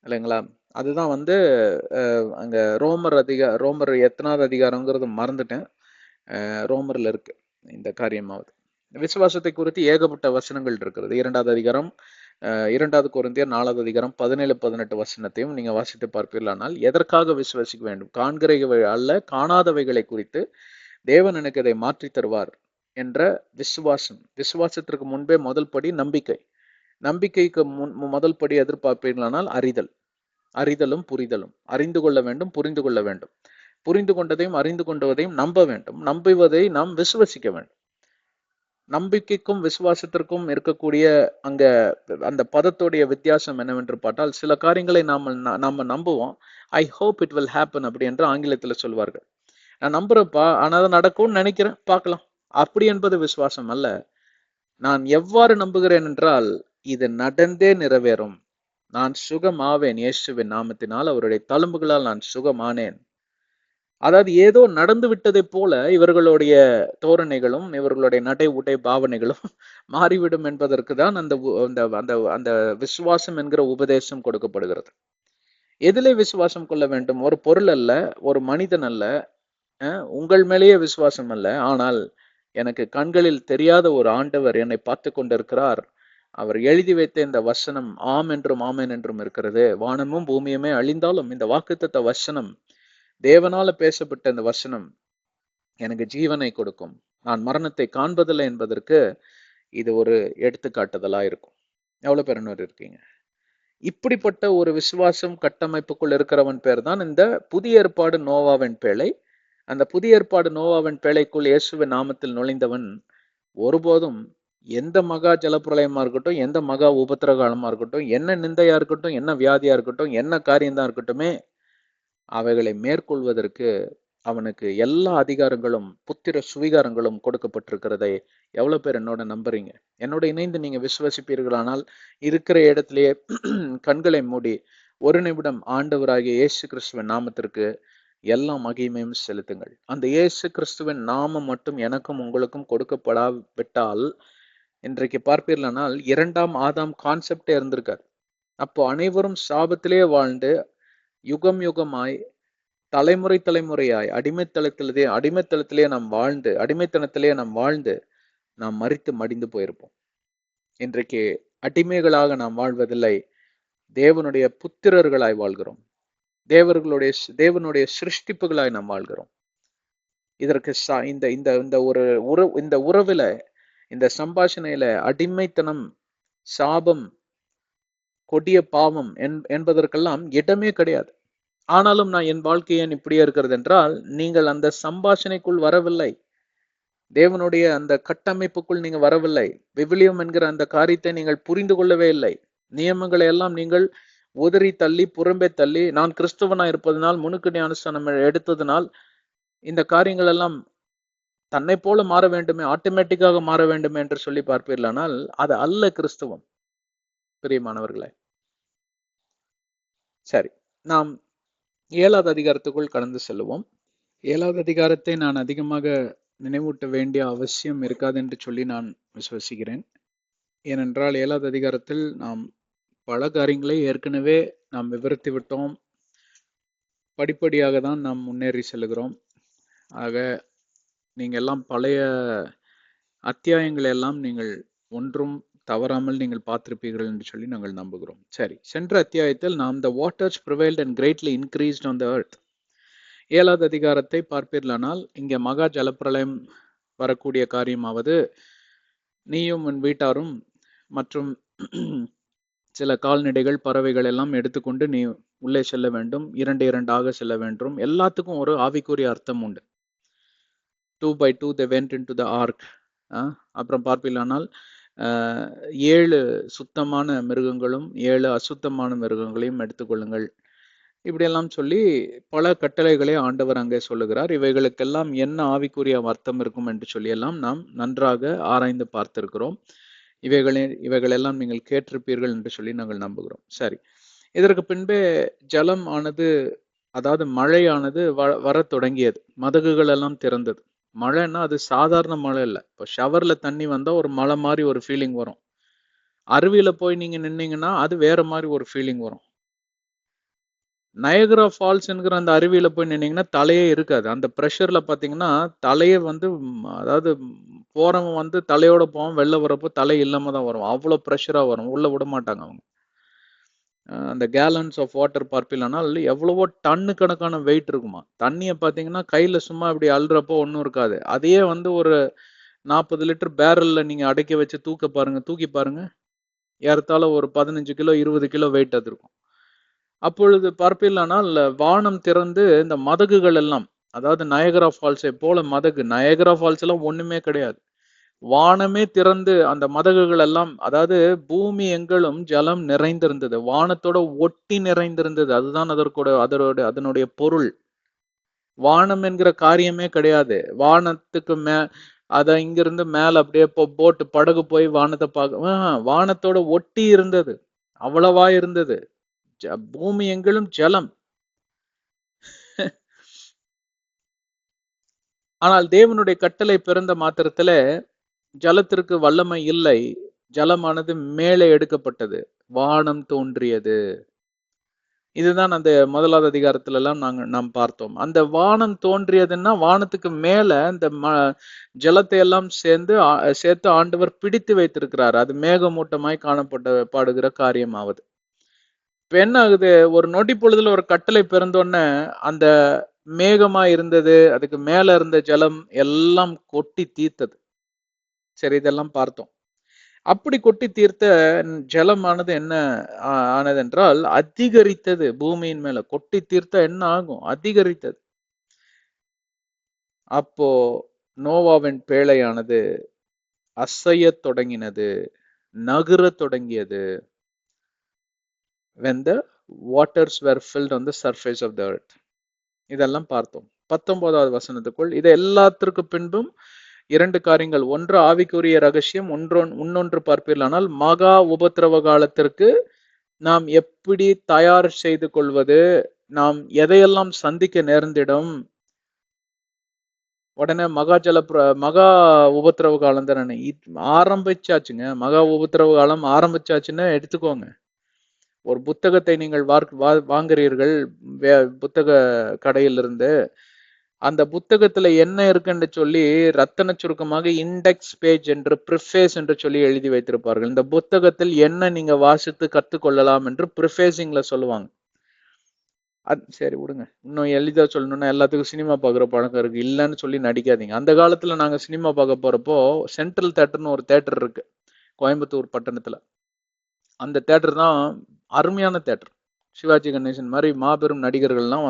இல்லைங்களா? அதுதான் வந்து அங்க ரோமர் எத்தனாவது அதிகாரங்கிறது மறந்துட்டேன். ரோமர்ல இருக்கு இந்த காரியமாவது. விசுவாசத்தை குறித்து ஏகப்பட்ட வசனங்கள் இருக்கிறது. 2வது அதிகாரம் 2வது கொரிந்தியர் 4வது அதிகாரம் 17-18 வசனத்தையும் நீங்க வாசித்து பார்ப்பீர்களானால், எதற்காக விசுவாசிக்க வேண்டும்? காண்கிறவை அல்ல, காணாதவைகளை குறித்து தேவன் எனக்கு இதை மாற்றி தருவார் என்ற விசுவாசம். விசுவாசத்திற்கு முன்பே முதல் படி நம்பிக்கை. நம்பிக்கைக்கு முதல் படி எதிர்பார்ப்பீர்களானால் அறிதலும் புரிதலும். அறிந்து கொள்ள வேண்டும், புரிந்து கொள்ள வேண்டும். புரிந்து கொண்டதையும் அறிந்து கொண்டதையும் நம்ப வேண்டும். நம்புவதை நாம் விசுவசிக்க வேண்டும். நம்பிக்கைக்கும் விசுவாசத்திற்கும் இருக்கக்கூடிய அங்க அந்த பதத்துடைய வித்தியாசம் என்னவென்று பார்த்தால், சில காரியங்களை நாம நம்புவோம். I hope it will happen அப்படி என்று ஆங்கிலத்துல சொல்வார்கள். நான் நம்புறேன்ப்பா, ஆனா அதை நடக்கும்னு நினைக்கிறேன், பார்க்கலாம், அப்படி என்பது விசுவாசம் அல்ல. நான் எவ்வாறு நம்புகிறேன் என்றால், இது நடந்தே நிறைவேறும், நான் சுகமாவேன், இயேசுவின் நாமத்தினால் அவருடைய தழும்புகளால் நான் சுகமானேன். அதாவது ஏதோ நடந்து விட்டதை போல இவர்களுடைய தோரணைகளும் இவர்களுடைய நடை உடை பாவனைகளும் மாறிவிடும் என்பதற்கு தான் அந்த விசுவாசம் என்கிற உபதேசம் கொடுக்கப்படுகிறது. எதிலே விசுவாசம் கொள்ள வேண்டும்? ஒரு பொருள் அல்ல, ஒரு மனிதன் அல்ல, உங்கள் மேலேயே விசுவாசம் அல்ல. ஆனால் எனக்கு கண்களில் தெரியாத ஒரு ஆண்டவர் என்னை பார்த்து கொண்டிருக்கிறார். அவர் எழுதி வைத்த இந்த வசனம் ஆம் என்றும் ஆமேன் என்றும் இருக்கிறது. வானமும் பூமியுமே அழிந்தாலும் இந்த வாக்குத்தத்த வசனம், தேவனால பேசப்பட்ட இந்த வசனம் எனக்கு ஜீவனை கொடுக்கும், நான் மரணத்தை காண்பதில்லை என்பதற்கு இது ஒரு எடுத்துக்காட்டுதலா இருக்கும். எவ்வளவு பேர் இருக்கீங்க? இப்படிப்பட்ட ஒரு விசுவாசம் கட்டமைப்புக்குள் இருக்கிறவன் பேர் தான் இந்த புதிய ஏற்பாடு நோவாவின் பேழை. அந்த புதிய ஏற்பாடு நோவாவின் பேழைக்குள் இயேசுவின் நாமத்தில் நுழைந்தவன் ஒருபோதும் எந்த மகா ஜலப்பிரளயமா இருக்கட்டும், எந்த மகா உபத்திர காலமா இருக்கட்டும், என்ன நிந்தையா இருக்கட்டும், என்ன வியாதியா இருக்கட்டும், என்ன காரியம்தான் இருக்கட்டுமே, அவைகளை மேற்கொள்வதற்கு அவனுக்கு எல்லா அதிகாரங்களும் புத்திர சுவிகாரங்களும் கொடுக்கப்பட்டிருக்கிறதை எவ்வளவு பேர் என்னோட நம்புறீங்க? என்னோட இணைந்து நீங்க விசுவசிப்பீர்களானால் இருக்கிற இடத்திலேயே கண்களை மூடி ஒரு நிமிடம் ஆண்டவராகிய இயேசு கிறிஸ்துவின் நாமத்திற்கு எல்லா மகிமையும் செலுத்துங்கள். அந்த இயேசு கிறிஸ்துவின் நாமம் மட்டும் எனக்கும் உங்களுக்கும் கொடுக்கப்படாவிட்டால், இன்றைக்கு பார்ப்பீர்களானால் 2ஆம் ஆதாம் கான்செப்டே இருந்திருக்காரு. அப்போ அனைவரும் சாபத்திலே வாழ்ந்து யுகம் யுகமாய் தலைமுறையாய் அடிமைத்தனத்திலே நாம் வாழ்ந்து நாம் மரித்து மடிந்து போயிருப்போம். இன்றைக்கு அடிமைகளாக நாம் வாழ்வதில்லை, தேவனுடைய புத்திரர்களாய் வாழ்கிறோம். தேவனுடைய சிருஷ்டிப்புகளாய் நாம் வாழ்கிறோம். இதற்கு இந்த உறவுல, இந்த சம்பாஷணையில அடிமைத்தனம், சாபம், கொடிய பாவம் என்பதற்கெல்லாம் இடமே கிடையாது. ஆனாலும் நான் என் வாழ்க்கை ஏன் இப்படியே இருக்கிறது என்றால், நீங்கள் அந்த சம்பாஷணைக்குள் வரவில்லை, தேவனுடைய அந்த கட்டமைப்புக்குள் நீங்க வரவில்லை. விவிலியம் என்கிற அந்த காரியத்தை நீங்கள் புரிந்து கொள்ளவே இல்லை. நியமங்களை எல்லாம் நீங்கள் உதறி தள்ளி, புறம்பே தள்ளி, நான் கிறிஸ்துவனா இருப்பதனால், முனுக்கு ஞானஸ்தானம் எடுத்ததனால் இந்த காரியங்கள் எல்லாம் தன்னை போல மாற வேண்டுமே, ஆட்டோமேட்டிக்காக மாற வேண்டுமே என்று சொல்லி பார்ப்பீர்களானால் அது அல்ல கிறிஸ்துவம். பிரியமானவர்களே, சரி, நாம் 7வது அதிகாரத்துக்குள் கடந்து செல்லுவோம். 7வது அதிகாரத்தை நான் அதிகமாக நினைவூட்ட வேண்டிய அவசியம் இருக்காது என்று சொல்லி நான் விசுவசிக்கிறேன். ஏனென்றால் 7வது அதிகாரத்தில் நாம் பல காரியங்களை ஏற்கனவே நாம் விவரித்து விட்டோம். படிப்படியாக தான் நாம் முன்னேறி செல்கிறோம். ஆக நீங்க எல்லாம் பழைய அத்தியாயங்களை எல்லாம் நீங்கள் ஒன்றும் தவறாமல் நீங்கள் பார்த்திருப்பீர்கள் என்று சொல்லி நாங்கள் நம்புகிறோம். சரி, சென்ற அத்தியாயத்தில் நாம் the waters prevailed and greatly increased on the earth 7வது அதிகாரத்தை பார்ப்பீர்களானால் இங்கே மகா ஜலப்பிரளயம் வரக்கூடிய காரியமாவது நீயும் உன் வீட்டாரும் மற்றும் சில கால்நடைகள் பறவைகள் எல்லாம் எடுத்துக்கொண்டு நீ உள்ளே செல்ல வேண்டும், 2 செல்ல வேண்டும். எல்லாத்துக்கும் ஒரு ஆவிக்குரிய அர்த்தம் உண்டு. 2 by 2 they went into the ark. அப்புறம் பார்ப்பீர்களானால் 7 சுத்தமான மிருகங்களும் 7 அசுத்தமான மிருகங்களையும் எடுத்துக்கொள்ளுங்கள். இப்படியெல்லாம் சொல்லி பல கட்டளைகளை ஆண்டவர் அங்கே சொல்லுகிறார். இவைகளுக்கெல்லாம் என்ன ஆவிக்குரிய அர்த்தம் இருக்கும் என்று சொல்லி எல்லாம் நாம் நன்றாக ஆராய்ந்து பார்த்திருக்கிறோம். இவைகளெல்லாம் நீங்கள் கேட்டிருப்பீர்கள் என்று சொல்லி நாங்கள் நம்புகிறோம். சரி, இதற்கு பின்பே ஜலம் ஆனது, அதாவது மழையானது வர தொடங்கியது. மதகுகள் எல்லாம் திறந்தது. மழைன்னா அது சாதாரண மழை இல்லை. இப்போ ஷவர்ல தண்ணி வந்தா ஒரு மழை மாதிரி ஒரு ஃபீலிங் வரும். அருவியில போய் நீங்க நின்னீங்கன்னா அது வேற மாதிரி ஒரு ஃபீலிங் வரும். நயகரா ஃபால்ஸ் என்கிற அந்த அருவியில போய் நின்னீங்கன்னா தலையே இருக்காது. அந்த ப்ரெஷர்ல பாத்தீங்கன்னா தலையே அதாவது போறவன் தலையோட போவான், வெளில வரப்போ தலை இல்லாம தான் வரும். அவ்வளவு ப்ரெஷரா வரும், உள்ள விட மாட்டாங்க அவங்க. அந்த கேலன்ஸ் ஆஃப் வாட்டர் பார்ப்பில்லைனால் எவ்வளவோ டன்னு கணக்கான வெயிட் இருக்குமா. தண்ணியை பார்த்தீங்கன்னா கையில சும்மா இப்படி அள்ளுறப்போ ஒன்றும் இருக்காது. அதையே ஒரு 40 லிட்டர் பேரல்ல நீங்க அடக்கி வச்சு தூக்கி பாருங்க, ஏறத்தாழ ஒரு 15 கிலோ 20 கிலோ வெயிட் அது இருக்கும். அப்பொழுது பார்ப்பில்லானால் வானம் திறந்து இந்த மதகுகள் எல்லாம், அதாவது நயகரா ஃபால்ஸை போல மதகு, நயகரா ஃபால்ஸ் எல்லாம் ஒண்ணுமே கிடையாது. வானமே திறந்து அந்த மதகுகள் எல்லாம், அதாவது பூமி எங்களும் ஜலம் நிறைந்திருந்தது, வானத்தோட ஒட்டி நிறைந்திருந்தது. அதுதான் அதனுடைய பொருள். வானம் என்கிற காரியமே கிடையாது. வானத்துக்கு அத இங்கிருந்து மேல அப்படியே போட்டு படகு போய் வானத்தை பார்க்க, வானத்தோட ஒட்டி இருந்தது, அவ்வளவா இருந்தது. பூமி எங்களும் ஜலம். ஆனால் தேவனுடைய கட்டளை பிறந்த மாத்திரத்துல ஜலத்திற்கு வல்லமை இல்லை. ஜலமானது மேலே எடுக்கப்பட்டது, வானம் தோன்றியது. இதுதான் அந்த 1வது அதிகாரத்துல எல்லாம் நாம் பார்த்தோம். அந்த வானம் தோன்றியதுன்னா வானத்துக்கு மேல இந்த ஜலத்தை எல்லாம் சேர்த்து ஆண்டவர் பிடித்து வைத்திருக்கிறார். அது மேகமூட்டமாய் பாடுகிற காரியமாவது. இப்ப என்ன ஆகுது, ஒரு நொடி பொழுதுல ஒரு கட்டளை பிறந்தோடனே அந்த மேகமா இருந்தது, அதுக்கு மேல இருந்த ஜலம் எல்லாம் கொட்டி தீர்த்தது. சரி, இதெல்லாம் பார்த்தோம். அப்படி கொட்டி தீர்த்த ஜலமானது என்ன ஆனது என்றால் அதிகரித்தது. பூமியின் மேல கொட்டி தீர்த்த என்ன ஆகும், அதிகரித்தது. அப்போ நோவாவின் பேழையானது அசைய தொடங்கினது, நகர தொடங்கியது. when the waters were filled on the surface of the earth. இதெல்லாம் பார்த்தோம். 19வது வசனத்துக்குள் இது எல்லாத்திற்கு பின்பும் 2 காரியங்கள். ஒன்று ஆவிக்குரிய ரகசியம், இன்னொன்று பார்ப்பீர்களானால் மகா உபத்திரவ காலத்திற்கு நாம் எப்படி தயார் செய்து கொள்வது, நாம் எதையெல்லாம் சந்திக்க நேர்ந்திடும். உடனே மகா உபத்திரவ காலம் தானே ஆரம்பிச்சாச்சுங்க. மகா உபத்திரவ காலம் ஆரம்பிச்சாச்சுன்னு எடுத்துக்கோங்க. ஒரு புத்தகத்தை நீங்கள் வாங்குறீர்கள் புத்தக கடையிலிருந்து, அந்த புத்தகத்துல என்ன இருக்குன்னு சொல்லி ரத்தன சுருக்கமாக இண்டெக்ஸ் பேஜ் என்று ப்ரிஃபேஸ் என்று சொல்லி எழுதி வைத்திருப்பார்கள். இந்த புத்தகத்தில் என்ன நீங்க வாசித்து கற்றுக்கொள்ளலாம் என்று ப்ரிஃபேசிங்ல சொல்லுவாங்க. சரி விடுங்க, இன்னும் எளிதா சொல்லணும்னா எல்லாத்துக்கும் சினிமா பார்க்குற பழக்கம் இருக்கு, இல்லைன்னு சொல்லி நடிக்காதீங்க. அந்த காலத்துல நாங்க சினிமா பார்க்க போறப்போ சென்ட்ரல் தேட்டர்னு ஒரு தேட்டர் இருக்கு கோயம்புத்தூர் பட்டணத்துல. அந்த தேட்டர் தான் அருமையான தேட்டர். சிவாஜி கணேசன் மாதிரி மாபெரும் நடிகர்கள்லாம்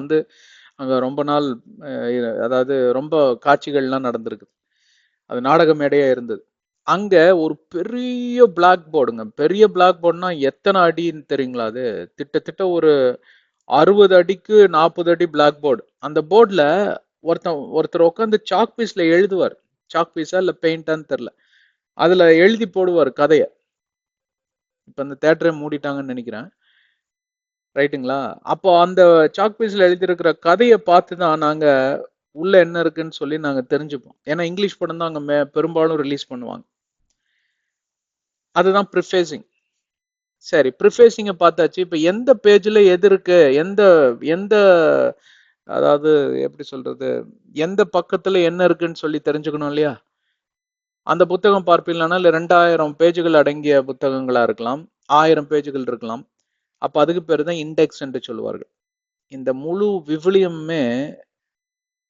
அங்க ரொம்ப நாள், அதாவது ரொம்ப காட்சிகள்லாம் நடந்திருக்கு. அது நாடக மேடையா இருந்தது. அங்க ஒரு பெரிய பிளாக் போர்டுங்க. பெரிய பிளாக் போர்டுனா எத்தனை அடின்னு தெரியுங்களா? அது திட்டத்தட்ட ஒரு 60 அடிக்கு 40 அடி பிளாக் போர்டு. அந்த போர்டுல ஒருத்தர் உட்காந்து சாக் பீஸ்ல எழுதுவார். சாக் பீஸா இல்ல பெயிண்டான்னு தெரியல, அதுல எழுதி போடுவார் கதைய. இப்ப அந்த தேட்டரை மூடிட்டாங்கன்னு நினைக்கிறேன், ரைட்டுங்களா? அப்போ அந்த சாக் பீஸ்ல எழுதியிருக்கிற கதையை பார்த்துதான் நாங்க உள்ள என்ன இருக்குன்னு சொல்லி நாங்க தெரிஞ்சுப்போம். ஏன்னா இங்கிலீஷ் படம் தான் அங்க பெரும்பாலும் ரிலீஸ் பண்ணுவாங்க. அதுதான் ப்ரிஃபேசிங். சரி, ப்ரிஃபேசிங்க பார்த்தாச்சு. இப்ப எந்த பேஜ்ல எது இருக்கு, எந்த எந்த அதாவது எப்படி சொல்றது, எந்த பக்கத்துல என்ன இருக்குன்னு சொல்லி தெரிஞ்சுக்கணும் இல்லையா? அந்த புத்தகம் பார்ப்பீங்களானா 2000 பேஜுகள் அடங்கிய புத்தகங்களா இருக்கலாம், 1000 பேஜுகள் இருக்கலாம். அப்ப அதுக்கு பேரு தான் இண்டெக்ஸ் என்று சொல்லுவார்கள். இந்த முழு விவிலியமுமே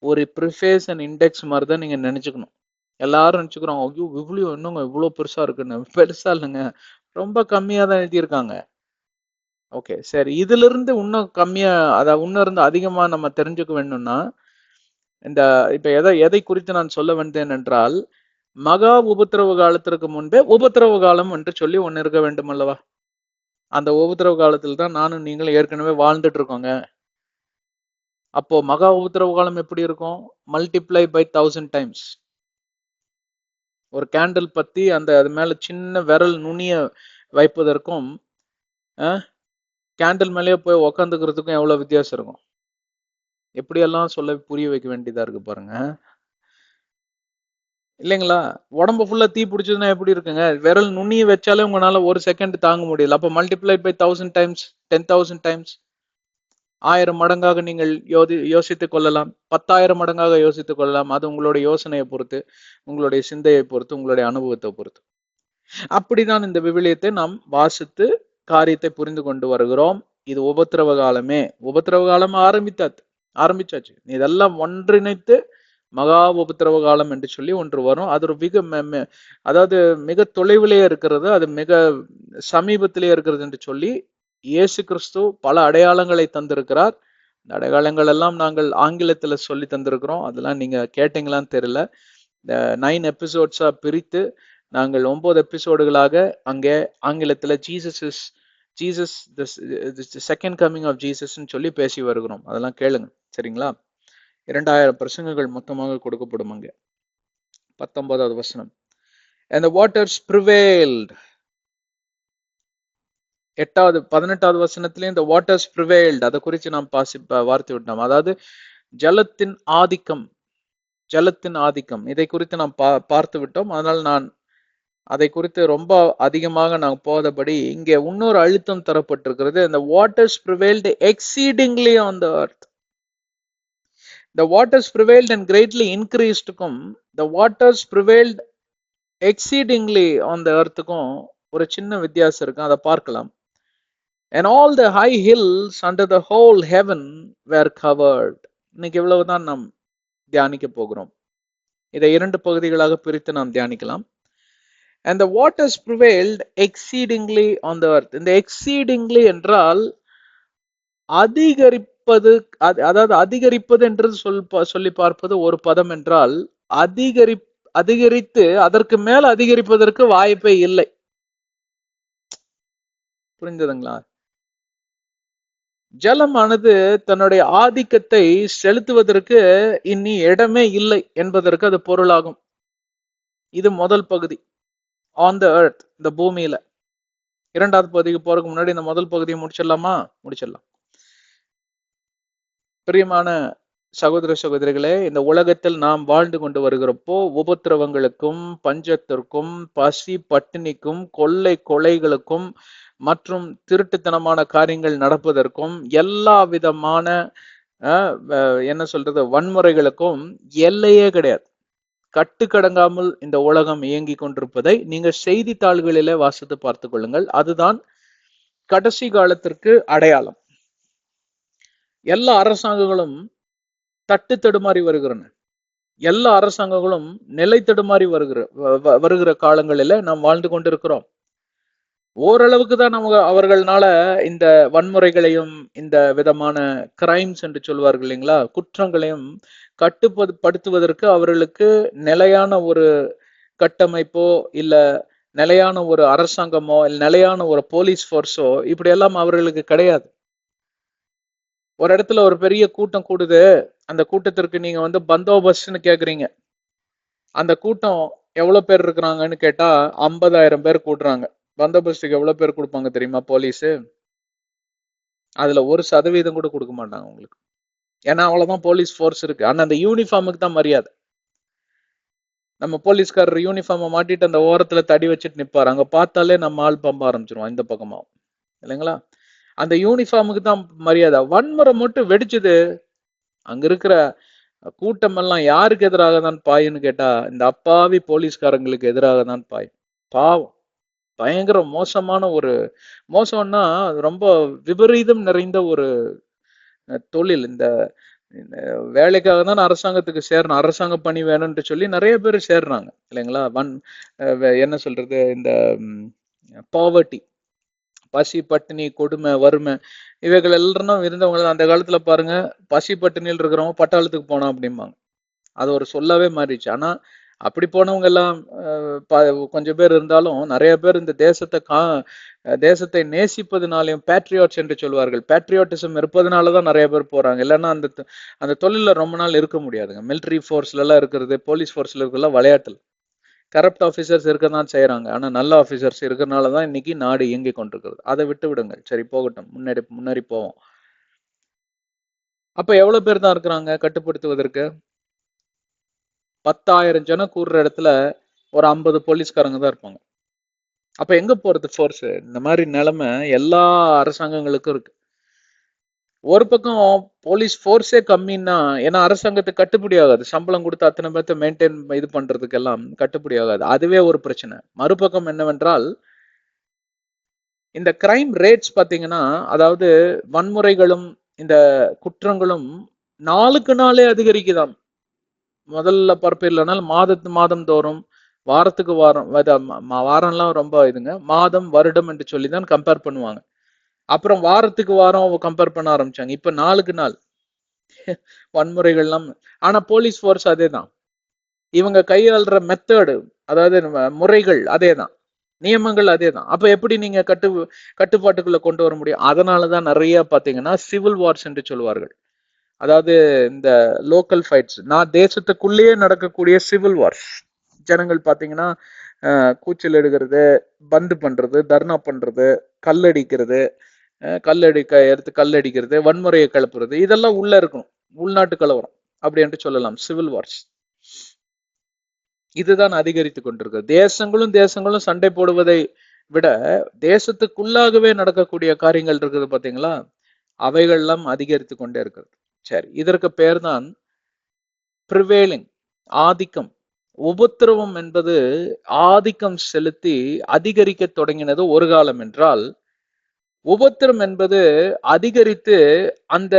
ஒரு ப்ரிஃபேஸ் அண்ட் இண்டெக்ஸ் மாதிரி தான் நீங்க நினைச்சுக்கணும். எல்லாரும் நினைச்சுக்கிறோம், ஐயோ விவிலியம் என்னங்க இவ்வளவு பெருசா இருக்குன்னு. பெருசா இல்லைங்க, ரொம்ப கம்மியா தான் எழுதியிருக்காங்க. ஓகே, சரி. இதுல இருந்து இன்னும் கம்மியா, அதாவது இன்னும் இருந்து அதிகமா நம்ம தெரிஞ்சுக்க வேணும்னா, இந்த இப்ப எதை குறித்து நான் சொல்ல வந்தேன் என்றால், மகா உபத்திரவ காலத்திற்கு முன்பே உபத்திரவ காலம் என்று சொல்லி ஒண்ணு இருக்க வேண்டும் அல்லவா? அந்த உபத்திரவ காலத்தில் தான் நானும் நீங்களும் ஏற்கனவே வாழ்ந்துட்டு இருக்கோங்க. அப்போ மகா உபத்திரவ காலம் எப்படி இருக்கும்? Multiply by 1000 times. ஒரு கேண்டில் பத்தி அந்த அது மேல சின்ன விரல் நுனிய வைப்பதற்கும் கேண்டில் மேலேயே போய் உக்காந்துக்கிறதுக்கும் எவ்வளவு வித்தியாசம் இருக்கும். எப்படியெல்லாம் சொல்ல புரிய வைக்க வேண்டியதா இருக்கு பாருங்க. இல்லைங்களா? உடம்பு ஃபுல்லா தீ பிடிச்சதுன்னா எப்படி இருக்குங்க? விரல் நுண்ணிய வச்சாலே உங்களால ஒரு செகண்ட் தாங்க முடியல. அப்ப மல்டிப்ளை பை 1000 டைம்ஸ், 10,000 டைம்ஸ், 1000 மடங்காக நீங்கள் யோசித்துக் கொள்ளலாம். 10,000 மடங்காக யோசித்துக் கொள்ளலாம். அது உங்களுடைய யோசனையை பொறுத்து, உங்களுடைய சிந்தையை பொறுத்து, உங்களுடைய அனுபவத்தை பொறுத்து. அப்படிதான் இந்த விவிலியத்தை நாம் வாசித்து காரியத்தை புரிந்து கொண்டு வருகிறோம். இது உபத்திரவ காலமே. உபத்திரவ காலம் ஆரம்பிச்சாச்சு. இதெல்லாம் ஒன்றிணைத்து மகா உபத்திரவ காலம் என்று சொல்லி ஒன்று வரும். அது ஒரு அதாவது மிக தொலைவிலே இருக்கிறது, அது மிக சமீபத்திலே இருக்கிறது என்று சொல்லி இயேசு கிறிஸ்து பல அடையாளங்களை தந்திருக்கிறார். இந்த அடையாளங்கள் எல்லாம் நாங்கள் ஆங்கிலத்துல சொல்லி தந்திருக்கிறோம். அதெல்லாம் நீங்க கேட்டீங்களான்னு தெரியல. இந்த 9 எபிசோட்ஸா பிரித்து நாங்கள் 9 எபிசோடுகளாக அங்கே ஆங்கிலத்துல Jesus second coming of Jesus சொல்லி பேசி வருகிறோம். அதெல்லாம் கேளுங்க, சரிங்களா? 2000 பிரசங்கங்கள் மொத்தமாக கொடுக்கப்படும் அங்கே. 19வது வசனம், and the waters prevailed. 18வது வசனத்திலே இந்த waters prevailed அதை குறித்து நாம் வார்த்தை விட்டோம். அதாவது ஜலத்தின் ஆதிக்கம், இதை குறித்து நாம் பார்த்து விட்டோம். அதனால் நான் அதை குறித்து ரொம்ப அதிகமாக நான் போதபடி இங்கே இன்னொரு அழுத்தம் தரப்பட்டிருக்கிறது. the waters prevailed exceedingly on the earth. The waters prevailed and greatly increased க்கும் the waters prevailed exceedingly on the earthக்கும் ஒரு சின்ன வித்தியாசம் இருக்கு, அதை பார்க்கலாம். And all the high hills under the whole heaven were covered. இன்னைக்கு இவ்வளவுதான் நாம் தியானிக்க போகிறோம். இதை 2 பகுதிகளாக பிரித்து நாம் தியானிக்கலாம். And the waters prevailed exceedingly on the earth. இந்த exceedingly என்றால் அதிகரிப்பது, அதாவது அதிகரிப்பது என்று சொல்லி பார்ப்பது ஒரு பதம் என்றால், அதிகரித்து அதற்கு மேல் அதிகரிப்பதற்கு வாய்ப்பே இல்லை. புரிந்ததுங்களா? ஜலமானது தன்னுடைய ஆதிக்கத்தை செலுத்துவதற்கு இனி இடமே இல்லை என்பதற்கு அது பொருளாகும். இது முதல் பகுதி, ஆன் த எர்த், இந்த பூமியில. 2வது பகுதிக்கு போறதுக்கு முன்னாடி இந்த முதல் பகுதியை முடிச்சிடலாம். பிரியமான சகோதர சகோதரிகளே, இந்த உலகத்தில் நாம் வாழ்ந்து கொண்டு வருகிறப்போ உபத்திரவங்களுக்கும், பஞ்சத்திற்கும், பசி பட்டினிக்கும், கொலைகளுக்கும் மற்றும் திருட்டுத்தனமான காரியங்கள் நடப்பதற்கும், எல்லா விதமான என்ன சொல்றது வன்முறைகளுக்கும் எல்லையே கிடையாது. கட்டுக்கடங்காமல் இந்த உலகம் இயங்கி கொண்டிருப்பதை நீங்கள் செய்தித்தாள்களிலே வாசித்து பார்த்துக் கொள்ளுங்கள். அதுதான் கடைசி காலத்திற்கு அடையாளம். எல்லா அரசாங்கங்களும் தட்டு தடுமாறி வருகிறன. எல்லா அரசாங்கங்களும் நிலை தடுமாறி வருகிற காலங்களில நாம் வாழ்ந்து கொண்டிருக்கிறோம். ஓரளவுக்கு தான் அவர்களால இந்த வன்முறைகளையும் இந்த விதமான கிரைம்ஸ் என்று சொல்வார்கள் இல்லைங்களா, குற்றங்களையும் கட்டுப்படுத்துவதற்கு அவர்களுக்கு நிலையான ஒரு கட்டமைப்போ இல்ல நிலையான ஒரு அரசாங்கமோ இல்ல நிலையான ஒரு போலீஸ் போர்ஸோ இப்படி எல்லாம் அவர்களுக்கு கிடையாது. ஒரு இடத்துல ஒரு பெரிய கூட்டம் கூடுது, அந்த கூட்டத்திற்கு நீங்க பந்தோபஸ்ட்னு கேக்குறீங்க. அந்த கூட்டம் எவ்வளவு பேர் இருக்கிறாங்கன்னு கேட்டா 50,000 பேர் கூடுறாங்க. பந்தோபஸ்துக்கு எவ்வளவு பேர் கொடுப்பாங்க தெரியுமா போலீஸ்? அதுல 1% கூட கொடுக்க மாட்டாங்க உங்களுக்கு. ஏன்னா அவ்வளவுதான் போலீஸ் ஃபோர்ஸ் இருக்கு. ஆனா அந்த யூனிஃபார்முக்கு தான் மரியாதை. நம்ம போலீஸ்காரர் யூனிஃபார்மை மாட்டிட்டு அந்த ஓரத்துல தடி வச்சுட்டு நிப்பாரு, அங்க பார்த்தாலே நம்ம ஆள் பம்ப ஆரம்பிச்சிருவோம் இந்த பக்கமா, இல்லைங்களா? அந்த யூனிஃபார்முக்கு தான் மரியாதை. வன்முறை மட்டும் வெடிச்சது, அங்க இருக்கிற கூட்டம் எல்லாம் யாருக்கு எதிராக தான் பாயுன்னு கேட்டா இந்த அப்பாவி போலீஸ்காரங்களுக்கு எதிராக தான் பாயும். பாவம், பயங்கர மோசமான ஒரு மோசம்னா ரொம்ப விபரீதம் நிறைந்த ஒரு தொழில். இந்த வேலைக்காக தான் அரசாங்கத்துக்கு சேரணும், அரசாங்க பணி வேணும்னு சொல்லி நிறைய பேர் சேர்றாங்க, இல்லைங்களா? என்ன சொல்றது, இந்த பாவர்ட்டி, பசி பட்டினி கொடுமை வறுமை இவைகள் எல்லாம் இருந்தவங்க அந்த காலத்துல பாருங்க, பசி பட்டினியில் இருக்கிறவங்க பட்டாளத்துக்கு போனோம் அப்படிம்பாங்க. அது ஒரு சொல்லவே மாறிடுச்சு. ஆனா அப்படி போனவங்க எல்லாம் கொஞ்சம் பேர் இருந்தாலும் நிறைய பேர் இந்த தேசத்தை நேசிப்பதனாலையும், பேட்ரியாட்ஸ் என்று சொல்வார்கள், பேட்ரியாட்டிசம் இருப்பதனாலதான் நிறைய பேர் போறாங்க. இல்லைன்னா அந்த தொழில ரொம்ப நாள் இருக்க முடியாதுங்க. மிலிட்டரி ஃபோர்ஸ்ல எல்லாம் இருக்கிறது, போலீஸ் ஃபோர்ஸ்ல இருக்கிற விளையாட்டுல கரப்ட் ஆபீசர்ஸ் இருக்கதான் செய்யறாங்க. ஆனா நல்ல ஆபீசர்ஸ் இருக்கிறனாலதான் இன்னைக்கு நாடு இயங்கி கொண்டிருக்கிறது. அதை விட்டு விடுங்க, சரி போகட்டும், முன்னாடி போவோம். அப்ப எவ்வளவு பேர் தான் இருக்கிறாங்க கட்டுப்படுத்துவதற்கு? 10,000 ஜனம் கூடுற இடத்துல ஒரு 50 போலீஸ்காரங்க தான் இருப்பாங்க. அப்ப எங்க போறது ஃபோர்ஸ்? இந்த மாதிரி நிலைமை எல்லா அரசாங்கங்களுக்கும் இருக்கு. ஒரு பக்கம் போலீஸ் ஃபோர்ஸே கம்மின்னா, ஏன்னா அரசாங்கத்துக்கு கட்டுப்படி ஆகாது, சம்பளம் கொடுத்து அத்தனை பேர்த்த மெயின்டைன் இது பண்றதுக்கு எல்லாம் கட்டுப்படி ஆகாது, அதுவே ஒரு பிரச்சனை. மறுபக்கம் என்னவென்றால், இந்த கிரைம் ரேட்ஸ் பாத்தீங்கன்னா, அதாவது வன்முறைகளும் இந்த குற்றங்களும் நாளுக்கு நாளே அதிகரிக்குதாம். முதல்ல இல்லைனாலும் மாதம் தோறும், வாரத்துக்கு வாரம், வாரம்லாம் ரொம்ப இதுங்க, மாதம் வருடம் என்று சொல்லிதான் கம்பேர் பண்ணுவாங்க. அப்புறம் வாரத்துக்கு வாரம் கம்பேர் பண்ண ஆரம்பிச்சாங்க. இப்ப நாளுக்கு நாள் வன்முறைகள்லாம். ஆனா போலீஸ் ஃபோர்ஸ் அதே தான், இவங்க கையாளுற மெத்தடு, அதாவது முறைகள் அதே தான், நியமங்கள் அதே தான். அப்ப எப்படி நீங்க கட்டுப்பாட்டுக்குள்ள கொண்டு வர முடியும்? அதனாலதான் நிறைய பாத்தீங்கன்னா சிவில் வார்ஸ் என்று சொல்வார்கள். அதாவது இந்த லோக்கல் ஃபைட்ஸ், நான் தேசத்துக்குள்ளேயே நடக்கக்கூடிய சிவில் வார்ஸ். ஜனங்கள் பாத்தீங்கன்னா கூச்சல் எடுக்கிறது, பந்து பண்றது, தர்ணா பண்றது, கல்லடிக்கிறது, எடுத்து கல்லடிக்கிறது, வன்முறையை கிளப்புறது, இதெல்லாம் உள்ள இருக்கும். உள்நாட்டு கலவரம் அப்படி என்று சொல்லலாம், சிவில் வார்ஸ். இதுதான் அதிகரித்து கொண்டிருக்கு. தேசங்களும் சண்டை போடுவதை விட தேசத்துக்குள்ளாகவே நடக்கக்கூடிய காரியங்கள் இருக்குது பாத்தீங்களா, அவைகள்லாம் அதிகரித்து கொண்டே இருக்கிறது. சரி, இதற்கு பேர் தான் ப்ரிவேலிங், ஆதிக்கம். உபத்திரவம் என்பது ஆதிக்கம் செலுத்தி அதிகரிக்க தொடங்கினது ஒரு காலம் என்றால், உபத்திரம் என்பது அதிகரித்து அந்த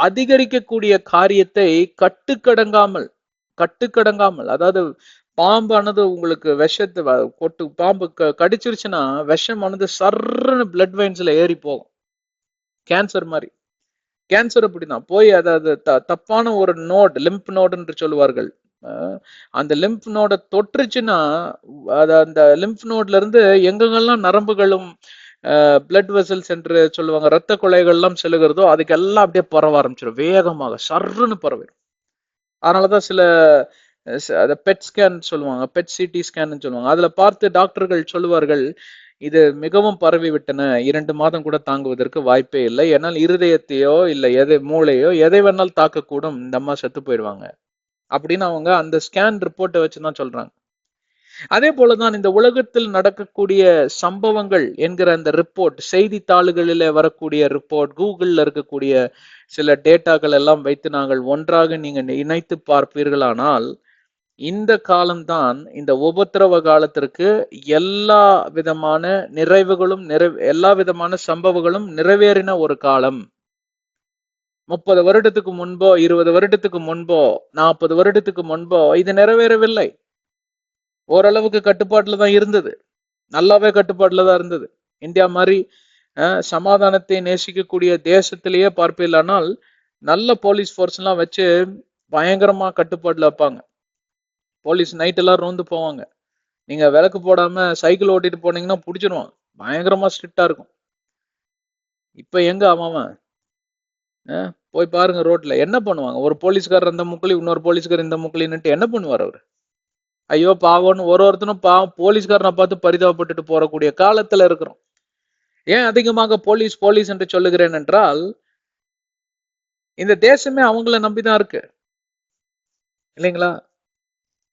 அதிகரிக்கக்கூடிய காரியத்தை கட்டுக்கடங்காமல், அதாவது பாம்பானது உங்களுக்கு விஷத்தை பாம்பு கடிச்சிருச்சுன்னா விஷமானது சர்ன்னு பிளட் வெயின்ஸ்ல ஏறி போகும், கேன்சர் மாதிரி. கேன்சர் அப்படிதான் போய், அதாவது தப்பான ஒரு நோட், லிம்ப் நோடு என்று சொல்லுவார்கள், அந்த லிம்ப் நோட தொற்றுச்சுன்னா அந்த லிம்ப் நோட்ல இருந்து எங்கெங்கெல்லாம் நரம்புகளும் பிளட் வெசல்ஸ் என்று சொல்லுவாங்க, ரத்த குழைகள்லாம் செல்லுகிறதோ அதுக்கெல்லாம் அப்படியே பரவ ஆரம்பிச்சிடும், வேகமாக சர்ன்னு பரவிடும். அதனாலதான் சில பெட் ஸ்கேன் சொல்லுவாங்க, பெட் சிடி ஸ்கேன் சொல்லுவாங்க, அதுல பார்த்து டாக்டர்கள் சொல்லுவார்கள், இது மிகவும் பரவி விட்டன, 2 மாதம் கூட தாங்குவதற்கு வாய்ப்பே இல்லை, ஏன்னால் இருதயத்தையோ இல்ல மூளையோ எதை வேணாலும் தாக்கக்கூடும், இந்த அம்மா செத்து போயிடுவாங்க அப்படின்னு அவங்க அந்த ஸ்கேன் ரிப்போர்ட்டை வச்சுதான் சொல்றாங்க. அதே போலதான் இந்த உலகத்தில் நடக்கக்கூடிய சம்பவங்கள் என்கிற அந்த ரிப்போர்ட், செய்தித்தாள்களில வரக்கூடிய ரிப்போர்ட், கூகுள்ல இருக்கக்கூடிய சில டேட்டாக்கள் எல்லாம் வைத்து நாங்கள் ஒன்றாக நீங்க இணைத்து பார்ப்பீர்களானால், இந்த காலம்தான் இந்த உபத்திரவ காலத்திற்கு எல்லா விதமான நிறைவுகளும் எல்லா விதமான சம்பவங்களும் நிறைவேறின ஒரு காலம். 30 வருடத்துக்கு முன்போ, 20 வருடத்துக்கு முன்போ, 40 வருடத்துக்கு முன்போ இது நிறைவேறவில்லை. ஓரளவுக்கு கட்டுப்பாட்டுல தான் இருந்தது, நல்லாவே கட்டுப்பாட்டுல தான் இருந்தது. இந்தியா மாதிரி சமாதானத்தை நேசிக்கக்கூடிய தேசத்திலேயே பார்ப்பீர்களானால் நல்ல போலீஸ் ஃபோர்ஸ் எல்லாம் வச்சு பயங்கரமா கட்டுப்பாட்டுல வைப்பாங்க. போலீஸ் நைட் எல்லாம் ரோந்து போவாங்க, நீங்க விளக்கு போடாம சைக்கிள் ஓட்டிட்டு போனீங்கன்னா புடிச்சிருவாங்க, பயங்கரமா ஸ்ட்ரிக்டா இருக்கும். இப்ப எங்க அவன் போய் பாருங்க, ரோட்ல என்ன பண்ணுவாங்க, ஒரு போலீஸ்காரர் அந்த முக்குலி, இன்னொரு போலீஸ்காரர் இந்த முக்குலின்னுட்டு என்ன பண்ணுவார் அவரு? ஐயோ பாவம்னு ஒருத்தனும் பாவம் போலீஸ்காரனை பார்த்து பரிதாபப்பட்டுட்டு போறக்கூடிய காலத்துல இருக்கிறோம். ஏன் அதிகமாக போலீஸ் என்று சொல்லுகிறேன் என்றால், இந்த தேசமே அவங்கள நம்பிதான் இருக்கு இல்லைங்களா?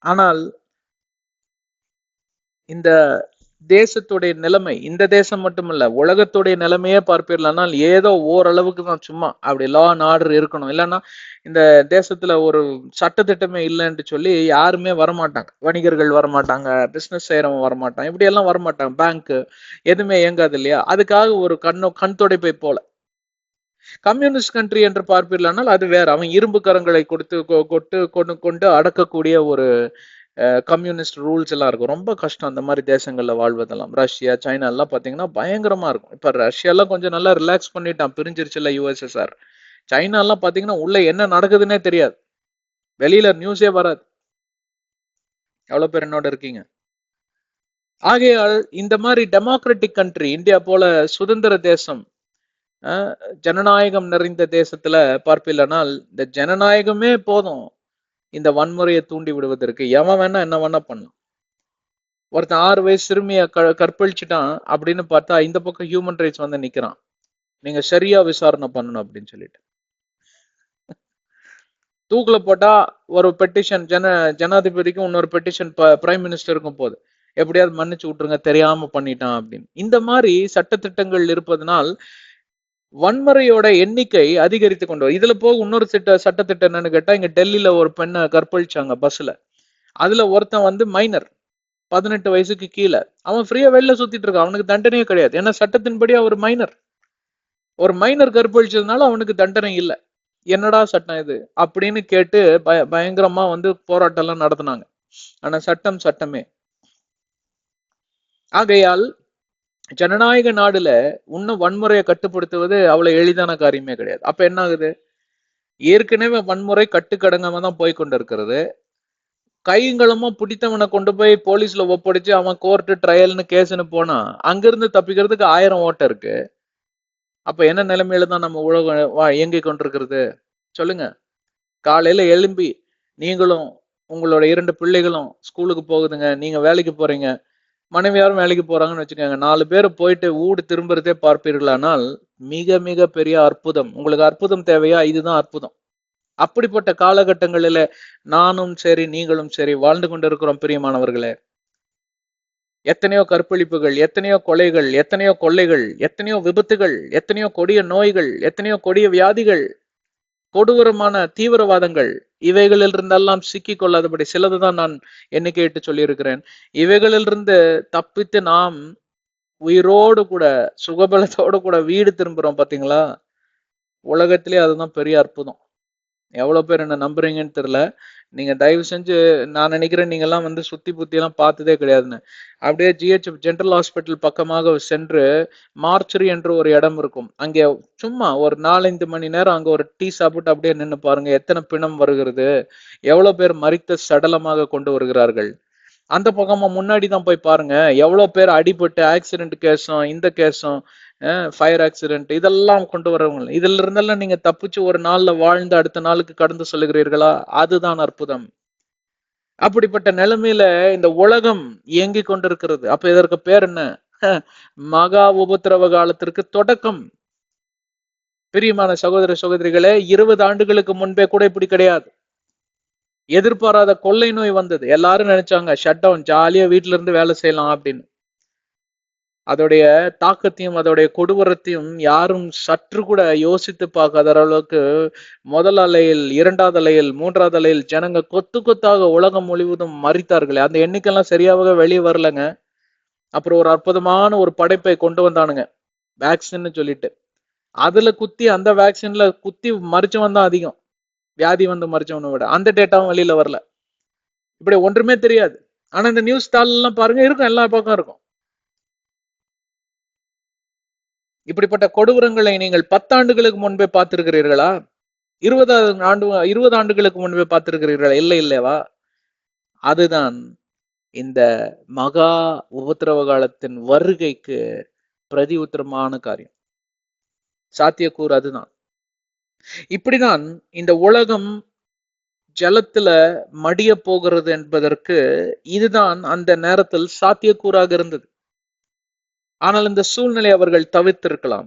ஆனால் இந்த தேசத்துடைய நிலைமை, இந்த தேசம் மட்டுமல்ல, உலகத்துடைய நிலைமையே பார்ப்பீர்களானால் ஏதோ ஓரளவுக்கு தான், சும்மா அப்படி லா அண்ட் ஆர்டர் இருக்கணும். இல்லைன்னா இந்த தேசத்துல ஒரு சட்டத்திட்டமே இல்லைன்னு சொல்லி யாருமே வரமாட்டாங்க. வணிகர்கள் வரமாட்டாங்க, பிசினஸ் செய்யறவங்க வரமாட்டாங்க, இப்படி எல்லாம் வரமாட்டாங்க. பேங்க் எதுவுமே இயங்காது இல்லையா? அதுக்காக ஒரு கண் துடைப்பை போல. கம்யூனிஸ்ட் கண்ட்ரி என்று பார்ப்பீர்களானால் அது வேற. அவன் இரும்பு கரங்களை கொடுத்து கொண்டு கொண்டு அடக்கக்கூடிய ஒரு கம்யூனிஸ்ட் ரூல்ஸ் எல்லாம் இருக்கும். ரொம்ப கஷ்டம் அந்த மாதிரி தேசங்கள்ல வாழ்வதெல்லாம். ரஷ்யா, சைனா எல்லாம் பாத்தீங்கன்னா பயங்கரமா இருக்கும். இப்ப ரஷ்யா எல்லாம் கொஞ்சம் நல்லா ரிலாக்ஸ் பண்ணிட்டான், பிரிஞ்சிருச்சுல யுஎஸ்எஸ்ஆர். சைனா எல்லாம் பாத்தீங்கன்னா உள்ள என்ன நடக்குதுன்னே தெரியாது, வெளியில நியூஸே வராது. எவ்வளவு பேர் என்னோட இருக்கீங்க? ஆகையால் இந்த மாதிரி டெமோக்ராட்டிக் கண்ட்ரி, இந்தியா போல சுதந்திர தேசம், ஜனநாயகம் நிறைந்த தேசத்துல பார்ப்பில்லனால் இந்த ஜனநாயகமே போதும் இந்த வன்முறையை தூண்டி விடுவதற்கு. எவன் வேணா என்ன வேணா பண்ணலாம். ஒருத்தன் 6 வயசு சிறுமிய கற்பழிச்சுட்டான் அப்படின்னு பார்த்தா இந்த பக்கம் ஹியூமன் ரைட்ஸ் வந்து நிக்கிறான், நீங்க சரியா விசாரணை பண்ணணும் அப்படின்னு சொல்லிட்டு. தூக்குல போட்டா ஒரு பெட்டிஷன் ஜனாதிபதிக்கும் இன்னொரு பெட்டிஷன் பிரைம் மினிஸ்டருக்கும் போகுது, எப்படியாவது மன்னிச்சு விட்டுருங்க, தெரியாம பண்ணிட்டான் அப்படின்னு. இந்த மாதிரி சட்டத்திட்டங்கள் இருப்பதனால் வன்முறையோட எண்ணிக்கை அதிகரித்து கொண்டு வரும். இதுல போக இன்னொரு சட்டத்திட்டம் என்னன்னு கேட்டா, இங்க டெல்லியில ஒரு பெண்ணை கற்பழிச்சாங்க பஸ்ல. அதுல ஒருத்தன் வந்து மைனர், 18 வயசுக்கு கீழே, அவன் ஃப்ரீயா வெளில சுத்திட்டு இருக்கான், அவனுக்கு தண்டனையே கிடையாது. ஏன்னா சட்டத்தின்படி அவர் மைனர். ஒரு மைனர் கற்பழிச்சதுனால அவனுக்கு தண்டனை இல்லை. என்னடா சட்டம் இது அப்படின்னு கேட்டு பயங்கரமா வந்து போராட்டம் எல்லாம் நடத்தினாங்க. ஆனா சட்டம் சட்டமே. ஆகையால் ஜனநாயக நாடுல இன்னும் வன்முறையை கட்டுப்படுத்துவது அவ்வளவு எளிதான காரியமே கிடையாது. அப்ப என்ன ஆகுது? ஏற்கனவே வன்முறை கட்டுக்கடங்காம தான் போய் கொண்டிருக்கிறது. கைங்களமா பிடித்தவனை கொண்டு போய் போலீஸ்ல ஒப்படைச்சு அவன் கோர்ட்டு ட்ரையல்னு கேஸ்ன்னு போனா அங்கிருந்து தப்பிக்கிறதுக்கு 1000 ஓட்டம் இருக்கு. அப்ப என்ன நிலைமையில தான் நம்ம உலகம் இயங்கி கொண்டிருக்கிறது சொல்லுங்க. காலையில எழும்பி நீங்களும் உங்களோட 2 பிள்ளைகளும் ஸ்கூலுக்கு போகுதுங்க, நீங்க வேலைக்கு போறீங்க, மனைவியாரும் வேலைக்கு போறாங்கன்னு வச்சுக்கோங்க. 4 பேர் போயிட்டு ஊடு திரும்புறதே பார்ப்பீர்களானால் மிக மிக பெரிய அற்புதம். உங்களுக்கு அற்புதம் தேவையா? இதுதான் அற்புதம். அப்படிப்பட்ட காலகட்டங்களில நானும் சரி நீங்களும் சரி வாழ்ந்து கொண்டிருக்கிறோம் பிரியமானவர்களே. எத்தனையோ கற்பழிப்புகள், எத்தனையோ கொலைகள், எத்தனையோ கொள்ளைகள், எத்தனையோ விபத்துகள், எத்தனையோ கொடிய நோய்கள், எத்தனையோ கொடிய வியாதிகள், கொடூரமான தீவிரவாதங்கள், இவைகளில் இருந்தெல்லாம் சிக்கிக் கொள்ளாதபடி சிலதுதான் நான் எண்ணிக்கையிட்டு சொல்லியிருக்கிறேன். இவைகளிலிருந்து தப்பித்து நாம் உயிரோடு கூட சுகபலத்தோடு கூட வீடு திரும்புறோம் பாத்தீங்களா? உலகத்திலே அதுதான் பெரிய அற்புதம். எவ்வளவு பேர் என்ன நம்புறீங்கன்னு தெரியல. நீங்க தயவு செஞ்சு, நான் நினைக்கிறேன் நீங்க எல்லாம் வந்து சுத்தி புத்தி எல்லாம் பார்த்ததே கிடையாதுன்னு. அப்படியே ஜிஹெச் ஜெனரல் ஹாஸ்பிட்டல் பக்கமாக சென்று மார்ச்சரி என்று ஒரு இடம் இருக்கும், அங்கே சும்மா ஒரு 4-5 மணி நேரம் அங்க ஒரு டீ சாப்பிட்டு அப்படியே நின்று பாருங்க, எத்தனை பிணம் வருகிறது, எவ்வளவு பேர் மரித்த சடலமாக கொண்டு வருகிறார்கள். அந்த பக்கமா முன்னாடி தான் போய் பாருங்க, எவ்வளவு பேர் அடிபட்டு ஆக்சிடென்ட் கேஸும் இந்த கேஸும் ஃபயர் ஆக்சிடென்ட் இதெல்லாம் கொண்டு வரவங்க. இதுல இருந்தெல்லாம் நீங்க தப்பிச்சு ஒரு நாள்ல வாழ்ந்து அடுத்த நாளுக்கு கடந்து சொல்லுகிறீர்களா? அதுதான் அற்புதம். அப்படிப்பட்ட நிலைமையில இந்த உலகம் இயங்கி கொண்டிருக்கிறது. அப்ப இதற்கு பேர் என்ன? மகா உபத்திரவ காலத்திற்கு தொடக்கம். பிரியமான சகோதர சகோதரிகளே, 20 ஆண்டுகளுக்கு முன்பே கூட இப்படி கிடையாது. எதிர்பாராத கொள்ளை நோய் வந்தது. எல்லாரும் நினைச்சாங்க ஷட் டவுன், ஜாலியா வீட்டுல இருந்து வேலை செய்யலாம் அப்படின்னு. அதோடைய தாக்கத்தையும் அதோடைய கொடூரத்தையும் யாரும் சற்று கூட யோசித்து பார்க்காத அளவுக்கு முதல் அலையில், 2வது அலையில், 3வது அலையில் ஜனங்க கொத்து கொத்தாக உலகம் முழுவதும் மறித்தார்களே, அந்த எண்ணிக்கைலாம் சரியாக வெளியே வரலங்க. அப்புறம் ஒரு அற்புதமான ஒரு படைப்பை கொண்டு வந்தானுங்க, வேக்சின்னு சொல்லிட்டு. அதுல குத்தி, அந்த வேக்சின்ல குத்தி மறிச்சவன் தான் அதிகம், வியாதி வந்து மறிச்சவனை விட. அந்த டேட்டாவும் வெளியில வரல. இப்படி ஒன்றுமே தெரியாது. ஆனா இந்த நியூஸ் தாள் எல்லாம் பாருங்க, இருக்கும், எல்லா பக்கம் இருக்கும். இப்படிப்பட்ட கொடூரங்களை நீங்கள் 10 ஆண்டுகளுக்கு முன்பே பார்த்திருக்கிறீர்களா? 20 ஆண்டுகளுக்கு முன்பே பார்த்திருக்கிறீர்களா? இல்லை இல்லையவா? அதுதான் இந்த மகா உபத்திரவ காலத்தின் வருகைக்கு பிரதி உத்தரமான காரியம், சாத்தியக்கூறு அதுதான். இப்படிதான் இந்த உலகம் ஜலத்துல மடிய போகிறது என்பதற்கு இதுதான் அந்த நேரத்தில் சாத்தியக்கூறாக இருந்தது. ஆனால் இந்த சூழ்நிலை அவர்கள் தவிர்த்திருக்கலாம்.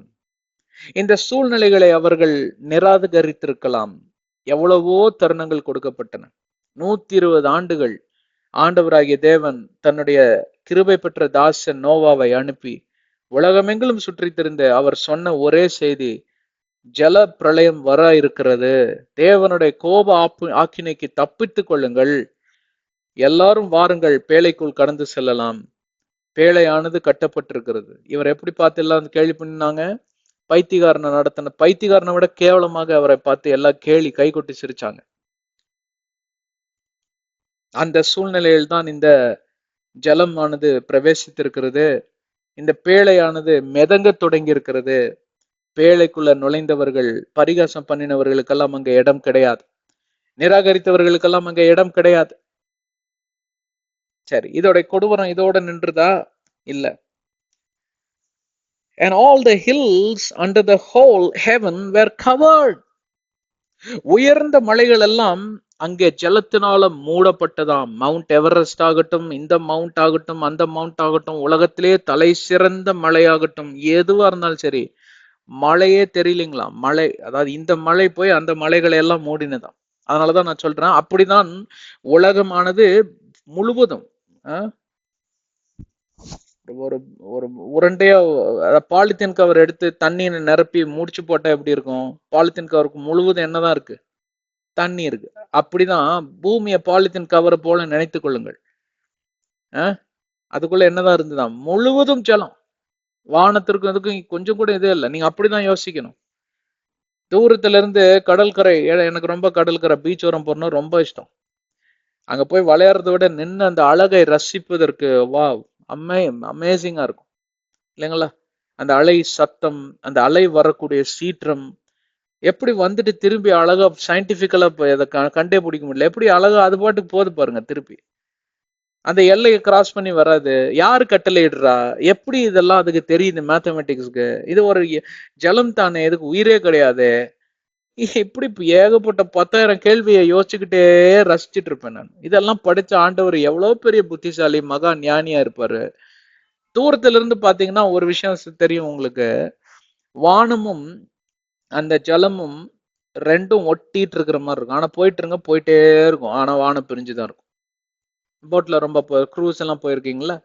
இந்த சூழ்நிலைகளை அவர்கள் நிராகரித்திருக்கலாம். எவ்வளவோ தருணங்கள் கொடுக்கப்பட்டன. 120 ஆண்டுகள் ஆண்டவராகிய தேவன் தன்னுடைய கிருபை பெற்ற தாசன் நோவாவை அனுப்பி உலகமெங்கிலும் சுற்றித் திரிந்த அவர் சொன்ன ஒரே செய்தி, ஜல பிரளயம் வர இருக்கிறது, தேவனுடைய கோப ஆக்கினைக்கு தப்பித்துக் கொள்ளுங்கள், எல்லாரும் வாருங்கள், பேழைக்குள் கடந்து செல்லலாம். பேழையானது கட்டப்பட்டிருக்கிறது. இவர் எப்படி பார்த்து எல்லாம் கேள்வி பண்ணினாங்க? பைத்தியக்காரனை விட கேவலமாக அவரை பார்த்து எல்லாம் கேலி கை கொட்டி சிரிச்சாங்க. அந்த சூழ்நிலையில் தான் இந்த ஜலமானது பிரவேசித்திருக்கிறது. இந்த பேழையானது மிதங்க தொடங்கி இருக்கிறது. பேழைக்குள்ள நுழைந்தவர்கள், பரிகாசம் பண்ணினவர்களுக்கெல்லாம் அங்க இடம் கிடையாது. நிராகரித்தவர்களுக்கெல்லாம் அங்க இடம் கிடையாது. சரி, இதோட கொடூரம் இதோட நின்றுதா? இல்ல. And all the hills under the whole heaven were covered. உயர்ந்த மலைகள் எல்லாம் அங்கே ஜலத்தினால மூடப்பட்டதாம். மவுண்ட் எவரெஸ்ட் ஆகட்டும், இந்த மவுண்ட் ஆகட்டும், அந்த மவுண்ட் ஆகட்டும், உலகத்திலே தலை சிறந்த மலையாகட்டும், எதுவா இருந்தாலும் சரி, மழையே தெரியலீங்களா? மழை, அதாவது இந்த மழை போய் அந்த மலைகளை எல்லாம் மூடினதாம். அதனாலதான் நான் சொல்றேன், அப்படிதான் உலகமானது முழுவதும் ஒரு ஒரு உருண்டையா பாலித்தீன் கவர் எடுத்து தண்ணீரை நிரப்பி முடிச்சு போட்டா எப்படி இருக்கும்? பாலித்தீன் கவருக்கு முழுவதும் என்னதான் இருக்கு? தண்ணி இருக்கு. அப்படிதான் பூமியை பாலித்தீன் கவரை போல நினைத்துக் கொள்ளுங்கள். அதுக்குள்ள என்னதான் இருந்துதான்? முழுவதும் ஜலம். வானத்திற்கும் அதுக்கும் கொஞ்சம் கூட இதே இல்லை. நீங்க அப்படிதான் யோசிக்கணும். தூரத்துல இருந்து கடற்கரை, எனக்கு ரொம்ப கடற்கரை பீச் ஓரம் போறணும் ரொம்ப இஷ்டம். அங்க போய் விளையாடுறத விட நின்று அந்த அழகை ரசிப்பதற்கு வா அமேசிங்கா இருக்கும் இல்லைங்களா? அந்த அலை சத்தம், அந்த அலை வரக்கூடிய சீற்றம், எப்படி வந்துட்டு திரும்பி அழகா சயின்டிபிக்கலா அதை கண்டே பிடிக்க முடியல, எப்படி அழகா அது பாட்டுக்கு போது பாருங்க. திருப்பி அந்த எல்லையை கிராஸ் பண்ணி வராது. யாரு கட்டளையிடுறா? எப்படி இதெல்லாம் அதுக்கு தெரியுது? மேத்தமெட்டிக்ஸ்க்கு இது ஒரு ஜலம் தானே, இதுக்கு உயிரே கிடையாது. இப்படி ஏகப்பட்ட 10,000 கேள்வியை யோசிச்சுக்கிட்டே ரசிச்சுட்டு இருப்பேன் நான். இதெல்லாம் படிச்ச ஆண்டவர் எவ்வளவு பெரிய புத்திசாலி, மகா ஞானியா இருப்பாரு. தூரத்துல இருந்து பாத்தீங்கன்னா ஒரு விஷயம் தெரியும் உங்களுக்கு, வானமும் அந்த ஜலமும் ரெண்டும் ஒட்டிட்டு இருக்கிற மாதிரி இருக்கும். ஆனா போயிட்டே இருக்கும். ஆனா வானம் பிரிஞ்சுதான் இருக்கும். போட்ல ரொம்ப க்ரூஸ் எல்லாம் போயிருக்கீங்களா?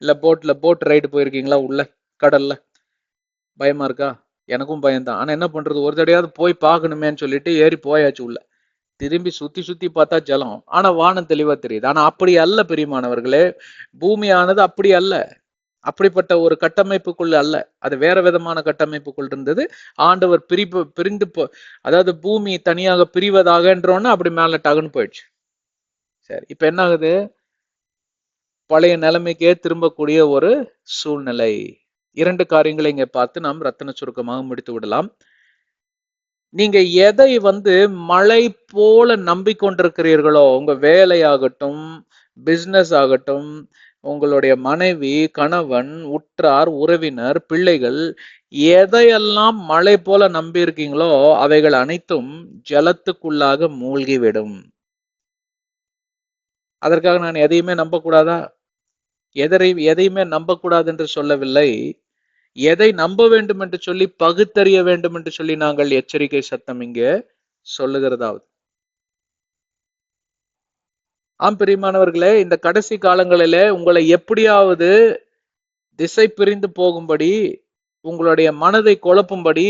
இல்ல போட் ரைடு போயிருக்கீங்களா? உள்ள கடல்ல பயமா இருக்கா? எனக்கும் பயம்தான். ஆனா என்ன பண்றது, ஒரு தடையாவது போய் பார்க்கணுமேன்னு சொல்லிட்டு ஏறி போயாச்சு உள்ள. திரும்பி சுத்தி பார்த்தா ஜலம், ஆனா வானம் தெளிவா தெரியுது. ஆனா அப்படி அல்ல பிரியமானவர்களே, பூமியானது அப்படி அல்ல. அப்படிப்பட்ட ஒரு கட்டமைப்புக்குள்ள அல்ல, அது வேற விதமான கட்டமைப்புக்குள் இருந்தது. ஆண்டவர் பிரிந்து அதாவது பூமி தனியாக பிரிவதாகன்றோன்னு அப்படி மேல டகுன்னு போயிடுச்சு. சரி, இப்ப என்ன ஆகுது? பழைய நிலைமைக்கே திரும்பக்கூடிய ஒரு சூழ்நிலை. 2 காரியங்களை இங்க பார்த்து நாம் ரத்தின சுருக்கமாக முடித்து விடலாம். நீங்க எதை மழை போல நம்பிக்கொண்டிருக்கிறீர்களோ, உங்க வேலையாகட்டும், பிசினஸ் ஆகட்டும், உங்களுடைய மனைவி, கணவன், உற்றார், உறவினர், பிள்ளைகள், எதையெல்லாம் மழை போல நம்பி இருக்கீங்களோ அவைகள் அனைத்தும் ஜலத்துக்குள்ளாக மூழ்கிவிடும். அதற்காக நான் எதையுமே நம்பக்கூடாதா? எதையுமே நம்பக்கூடாது என்று சொல்லவில்லை. எதை நம்ப வேண்டும் என்று சொல்லி, பகுத்தறிய வேண்டும் என்று சொல்லி நாங்கள் எச்சரிக்கை சத்தம் இங்கே சொல்லுகிறதாவது. ஆம் பிரியமானவர்களே, இந்த கடைசி காலங்களிலே உங்களை எப்படியாவது திசை பிரிந்து போகும்படி, உங்களுடைய மனதை குழப்பும்படி,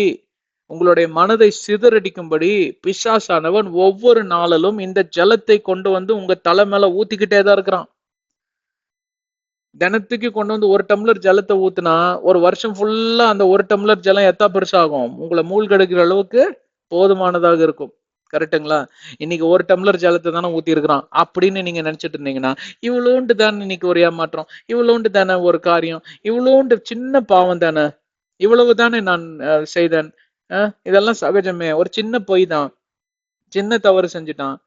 உங்களுடைய மனதை சிதறடிக்கும்படி பிசாசானவன் ஒவ்வொரு நாளிலும் இந்த ஜலத்தை கொண்டு உங்க தலை மேல ஊத்திக்கிட்டே தான் இருக்கிறான். தினத்துக்கு கொண்டு 1 டம்ளர் ஜலத்தை ஊத்துனா ஒரு வருஷம் ஃபுல்லா அந்த 1 டம்ளர் ஜலம் எத்தா பெருசாகும்? உங்களை மூழ்கடிக்கிற அளவுக்கு போதுமானதாக இருக்கும். கரெக்டுங்களா? இன்னைக்கு 1 டம்ளர் ஜலத்தை தானே ஊத்தி இருக்கிறான் அப்படின்னு நீங்க நினைச்சிட்டு இருந்தீங்கன்னா, இவ்வளோண்டு தானே இன்னைக்கு ஒரு ஏமாற்றம், இவ்வளோண்டு தானே ஒரு காரியம், இவ்வளோண்டு சின்ன பாவம் தானே, இவ்வளவு தானே நான் செய்தேன், இதெல்லாம் சகஜமே, ஒரு சின்ன பொய் தான், சின்ன தவறு செஞ்சுட்டான்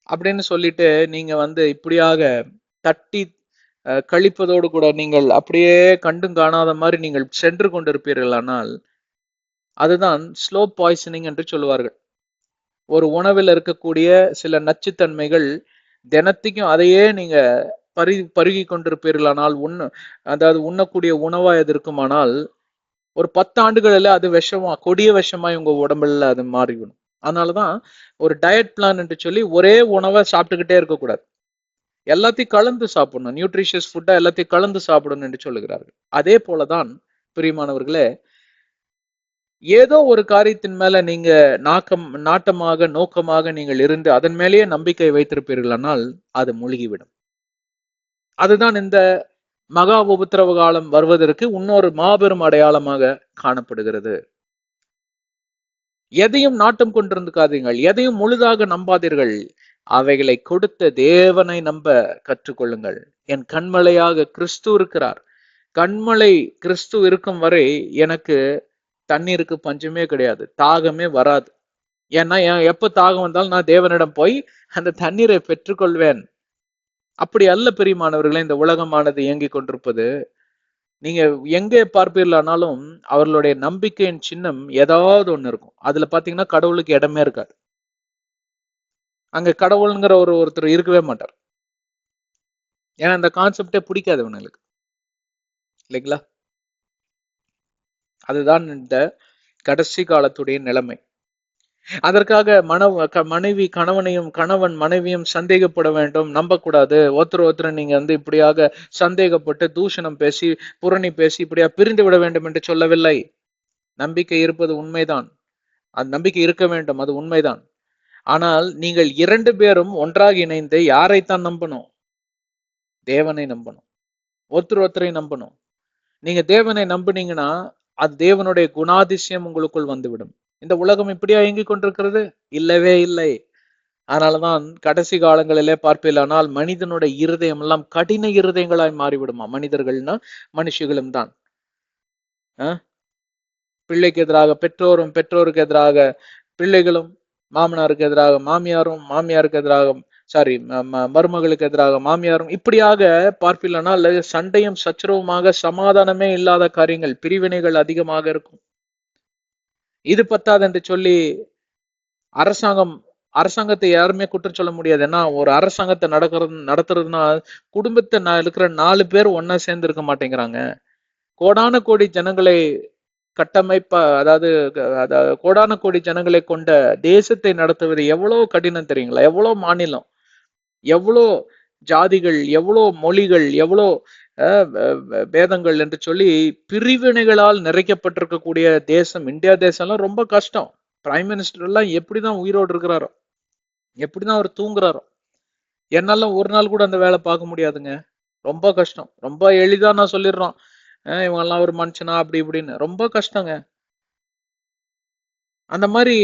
அப்படின்னு சொல்லிட்டு நீங்க இப்படியாக தட்டி கழிப்பதோடு கூட நீங்கள் அப்படியே கண்டும் காணாத மாதிரி நீங்கள் சென்று கொண்டிருப்பீர்கள். ஆனால் அதுதான் ஸ்லோ பாய்சனிங் என்று சொல்லுவார்கள். ஒரு உணவில் இருக்கக்கூடிய சில நச்சுத்தன்மைகள் தினத்துக்கும் அதையே நீங்க பருகி கொண்டிருப்பீர்களானால், அதாவது உண்ணக்கூடிய உணவா எது இருக்குமானால், ஒரு 10 ஆண்டுகளில் அது விஷமா, கொடிய விஷமா உங்க உடம்புல அது மாறிவிடும். அதனாலதான் ஒரு டயட் பிளான் என்று சொல்லி ஒரே உணவை சாப்பிட்டுக்கிட்டே இருக்கக்கூடாது. எல்லாத்தையும் கலந்து சாப்பிடணும். நியூட்ரிஷியஸ் ஃபுட்டா எல்லாத்தையும் கலந்து சாப்பிடணும் என்று சொல்லுகிறார்கள். அதே போலதான் பிரியமானவர்களே, ஏதோ ஒரு காரியத்தின் மேல நீங்க நாட்டமாக நோக்கமாக நீங்கள் இருந்து அதன் மேலேயே நம்பிக்கை வைத்திருப்பீர்களானால் அது மூழ்கிவிடும். அதுதான் இந்த மகா உபத்திரவ காலம் வருவதற்கு இன்னொரு மாபெரும் அடையாளமாக காணப்படுகிறது. எதையும் நாட்டம் கொண்டிருக்காதீர்கள், எதையும் முழுதாக நம்பாதீர்கள். அவைகளை கொடுத்த தேவனை நம்ப கற்றுக்கொள்ளுங்கள். என் கண்மலையாக கிறிஸ்து இருக்கிறார். கண்மலை கிறிஸ்து இருக்கும் வரை எனக்கு தண்ணீருக்கு பஞ்சமே கிடையாது, தாகமே வராது. ஏன்னா எப்ப தாகம் வந்தாலும் நான் தேவனிடம் போய் அந்த தண்ணீரை பெற்றுக்கொள்வேன். அப்படி அல்ல பிரியமானவர்களே இந்த உலகமானது இயங்கிக் கொண்டிருப்பது. நீங்க எங்கே பார்ப்பீர்களானாலும் அவர்களுடைய நம்பிக்கையின் சின்னம் ஏதாவது ஒண்ணு இருக்கும். அதுல பாத்தீங்கன்னா கடவுளுக்கு இடமே இருக்காது. அங்க கடவுளுங்கிற ஒருத்தர் இருக்கவே மாட்டார். ஏன்னா அந்த கான்செப்டே பிடிக்காது இவனுங்களுக்கு, இல்லைங்களா? அதுதான் இந்த கடைசி காலத்துடைய நிலைமை. அதற்காக மனைவி கணவனையும் கணவன் மனைவியும் சந்தேகப்பட வேண்டும், நம்பக்கூடாது. ஒருத்தர் நீங்க இப்படியாக சந்தேகப்பட்டு தூஷணம் பேசி புரணி பேசி இப்படியா பிரிந்து விட வேண்டும் என்று சொல்லவில்லை. நம்பிக்கை இருப்பது உண்மைதான், அது நம்பிக்கை இருக்க வேண்டும், அது உண்மைதான். ஆனால் நீங்கள் 2 பேரும் ஒன்றாக இணைந்து யாரைத்தான் நம்பணும்? தேவனை நம்பணும், ஒருத்தரை நம்பணும். நீங்க தேவனை நம்புனீங்கன்னா அது தேவனுடைய குணாதிசயம் உங்களுக்குள் வந்துவிடும். இந்த உலகம் இப்படியா இயங்கிக் கொண்டிருக்கிறது? இல்லவே இல்லை. அதனாலதான் கடைசி காலங்களிலே பார்ப்பீர்களானால் மனிதனுடைய இருதயம் எல்லாம் கடின இருதயங்களாய் மாறிவிடுமா. மனிதர்கள்னா மனுஷிகளும் தான். பிள்ளைக்கு எதிராக பெற்றோரும், பெற்றோருக்கு எதிராக பிள்ளைகளும், மாமனாருக்கு எதிராக மாமியாரும், மாமியாருக்கு எதிராக மருமகளுக்கு எதிராக மாமியாரும், இப்படியாக பார்ப்பீர்களானால் சண்டையும் சச்சரவுமாக சமாதானமே இல்லாத காரியங்கள், பிரிவினைகள் அதிகமாக இருக்கும். இது பத்தாது என்று சொல்லி அரசாங்கத்தை யாருமே குற்றம் சொல்ல முடியாது. ஏன்னா ஒரு அரசாங்கத்தை நடத்துறதுன்னா குடும்பத்தை இருக்கிற 4 பேர் ஒன்னா சேர்ந்து இருக்க மாட்டேங்கிறாங்க. கோடான கோடி ஜனங்களை அதாவது கோடான கோடி ஜனங்களை கொண்ட தேசத்தை நடத்துவது எவ்வளவு கடினம் தெரியுங்களா? எவ்வளவு மாநிலம், எவ்வளோ ஜாதிகள், எவ்வளோ மொழிகள், எவ்வளோ வேதங்கள் என்று சொல்லி பிரிவினைகளால் நிறைக்கப்பட்டிருக்கக்கூடிய தேசம் இந்தியா தேசம்லாம் ரொம்ப கஷ்டம். பிரைம் மினிஸ்டர் எல்லாம் எப்படிதான் உயிரோடு இருக்கிறாரோ, எப்படிதான் அவர் தூங்குறாரோ. என்னால ஒரு நாள் கூட அந்த வேலை பார்க்க முடியாதுங்க. ரொம்ப கஷ்டம். ரொம்ப எளிதா நான் சொல்லிடுறோம், இவங்க எல்லாம் ஒரு மனுஷனா அப்படி இப்படின்னு. ரொம்ப கஷ்டங்க. அந்த மாதிரி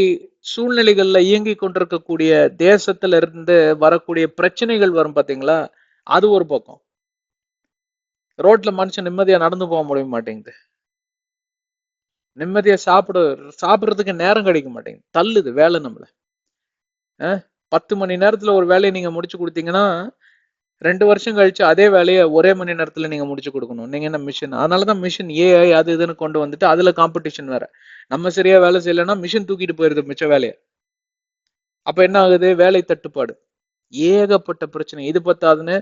சூழ்நிலைகள்ல இயங்கி கொண்டிருக்கக்கூடிய தேசத்துல இருந்து வரக்கூடிய பிரச்சனைகள் வரும் பாத்தீங்களா, அது ஒரு பக்கம். ரோட்ல மனுஷன் நிம்மதியா நடந்து போக முடிய மாட்டேங்குது. நிம்மதியா சாப்பிடுறதுக்கு நேரம் கிடைக்க மாட்டேங்குது. தள்ளுது வேலை நம்மள. 10 மணி நேரத்துல ஒரு வேலையை நீங்க முடிச்சு கொடுத்தீங்கன்னா 2 வருஷம் கழிச்சு அதே வேலையை ஒரே மணி நேரத்துல நீங்க முடிச்சு கொடுக்கணும். நீங்க என்ன மிஷின்? அதனாலதான் மிஷின் ஏஐ அது இதுன்னு கொண்டு வந்துட்டு அதுல காம்படிஷன் வேற. நம்ம சரியா வேலை செய்யலைன்னா மிஷின் தூக்கிட்டு போயிருது மிச்ச வேலையை. அப்ப என்ன ஆகுது? வேலை தட்டுப்பாடு, ஏகப்பட்ட பிரச்சனை. இது பத்தாதுன்னு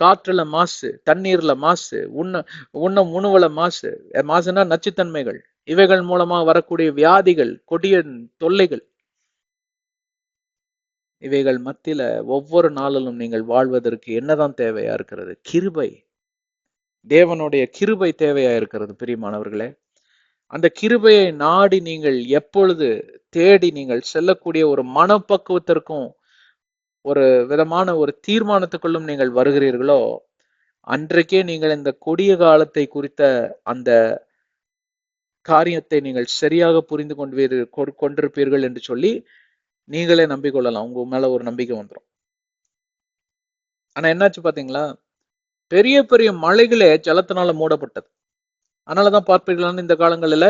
காற்றுல மாசு, தண்ணீர்ல மாசு, உணவுல மாசுனா நச்சுத்தன்மைகள், இவைகள் மூலமா வரக்கூடிய வியாதிகள், கொடிய தொல்லைகள், இவைகள் மத்தியில ஒவ்வொரு நாளிலும் நீங்கள் வாழ்வதற்கு என்னதான் தேவையா இருக்கிறது? கிருபை, தேவனுடைய கிருபை தேவையா இருக்கிறது பிரியமானவர்களே. அந்த கிருபையை நாடி நீங்கள் எப்பொழுது தேடி நீங்கள் செல்லக்கூடிய ஒரு மனப்பக்குவத்திற்கும் ஒரு விதமான ஒரு தீர்மானத்துக்குள்ளும் நீங்கள் வருகிறீர்களோ, அன்றைக்கே நீங்கள் இந்த கொடிய காலத்தை குறித்த அந்த காரியத்தை நீங்கள் சரியாக புரிந்து கொண்டிருப்பீர்கள் என்று சொல்லி நீங்களே நம்பிக்கொள்ளலாம். உங்க மேல ஒரு நம்பிக்கை வந்துடும். ஆனா என்னாச்சு பாத்தீங்களா, பெரிய பெரிய மலைகளே ஜலத்தினால மூடப்பட்டது. அதனாலதான் பார்ப்பீர்களான்னு இந்த காலங்களில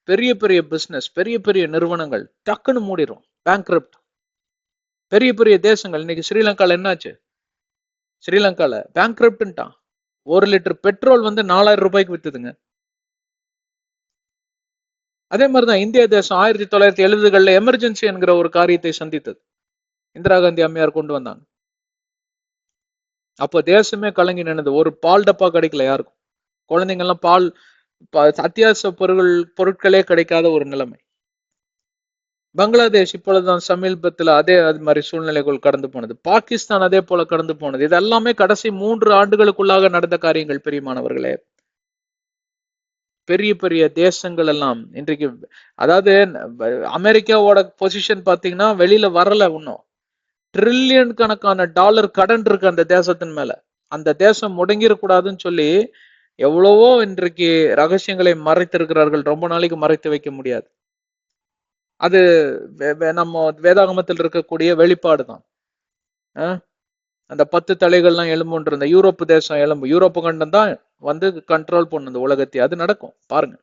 பெரிய பெரிய பிசினஸ், பெரிய பெரிய நிறுவனங்கள் டக்குன்னு மூடிடும், பேங்க்ரப்ட். பெரிய பெரிய தேசங்கள், இன்னைக்கு ஸ்ரீலங்கால என்னாச்சு? ஸ்ரீலங்கால பேங்க்ரப்ட்ன்ட்டான். 1 லிட்டர் பெட்ரோல் 4000 ரூபாய்க்கு வித்துதுங்க. அதே மாதிரிதான் இந்திய தேசம் 1970களில் எமர்ஜென்சி என்கிற ஒரு காரியத்தை சந்தித்தது. இந்திரா காந்தி அம்மையார் கொண்டு வந்தாங்க. அப்ப தேசமே கலங்கி நின்னது. ஒரு பால் டப்பா கிடைக்கல யாருக்கும். குழந்தைங்க எல்லாம் பால் அத்தியாவசிய பொருட்களே கிடைக்காத ஒரு நிலைமை. பங்களாதேஷ் இப்பொழுதுதான் சமீபத்தில் அது மாதிரி சூழ்நிலைகள் கடந்து போனது. பாகிஸ்தான் அதே போல கடந்து போனது. இது எல்லாமே கடைசி 3 ஆண்டுகளுக்குள்ளாக நடந்த காரியங்கள் பிரியமானவர்களே. பெரிய பெரிய தேசங்கள் எல்லாம் இன்றைக்கு, அதாவது அமெரிக்காவோட பொசிஷன் பாத்தீங்கன்னா வெளியில வரல இன்னும். ட்ரில்லியன் கணக்கான டாலர் கடன் இருக்கு அந்த தேசத்தின் மேல. அந்த தேசம் முடங்கிடக்கூடாதுன்னு சொல்லி எவ்வளவோ இன்றைக்கு ரகசியங்களை மறைத்திருக்கிறார்கள். ரொம்ப நாளைக்கு மறைத்து வைக்க முடியாது. அது நம்ம வேதாகமத்தில் இருக்கக்கூடிய வெளிப்பாடு தான். அந்த 10 தலைகள்லாம் எலும்புன்ற இந்த யூரோப்பு தேசம் எலும்பு, யூரோப்பு கண்டம் தான் வந்து கண்ட்ரோல் பண்ணுது உலகத்தை. அது நடக்கும் பாருங்க.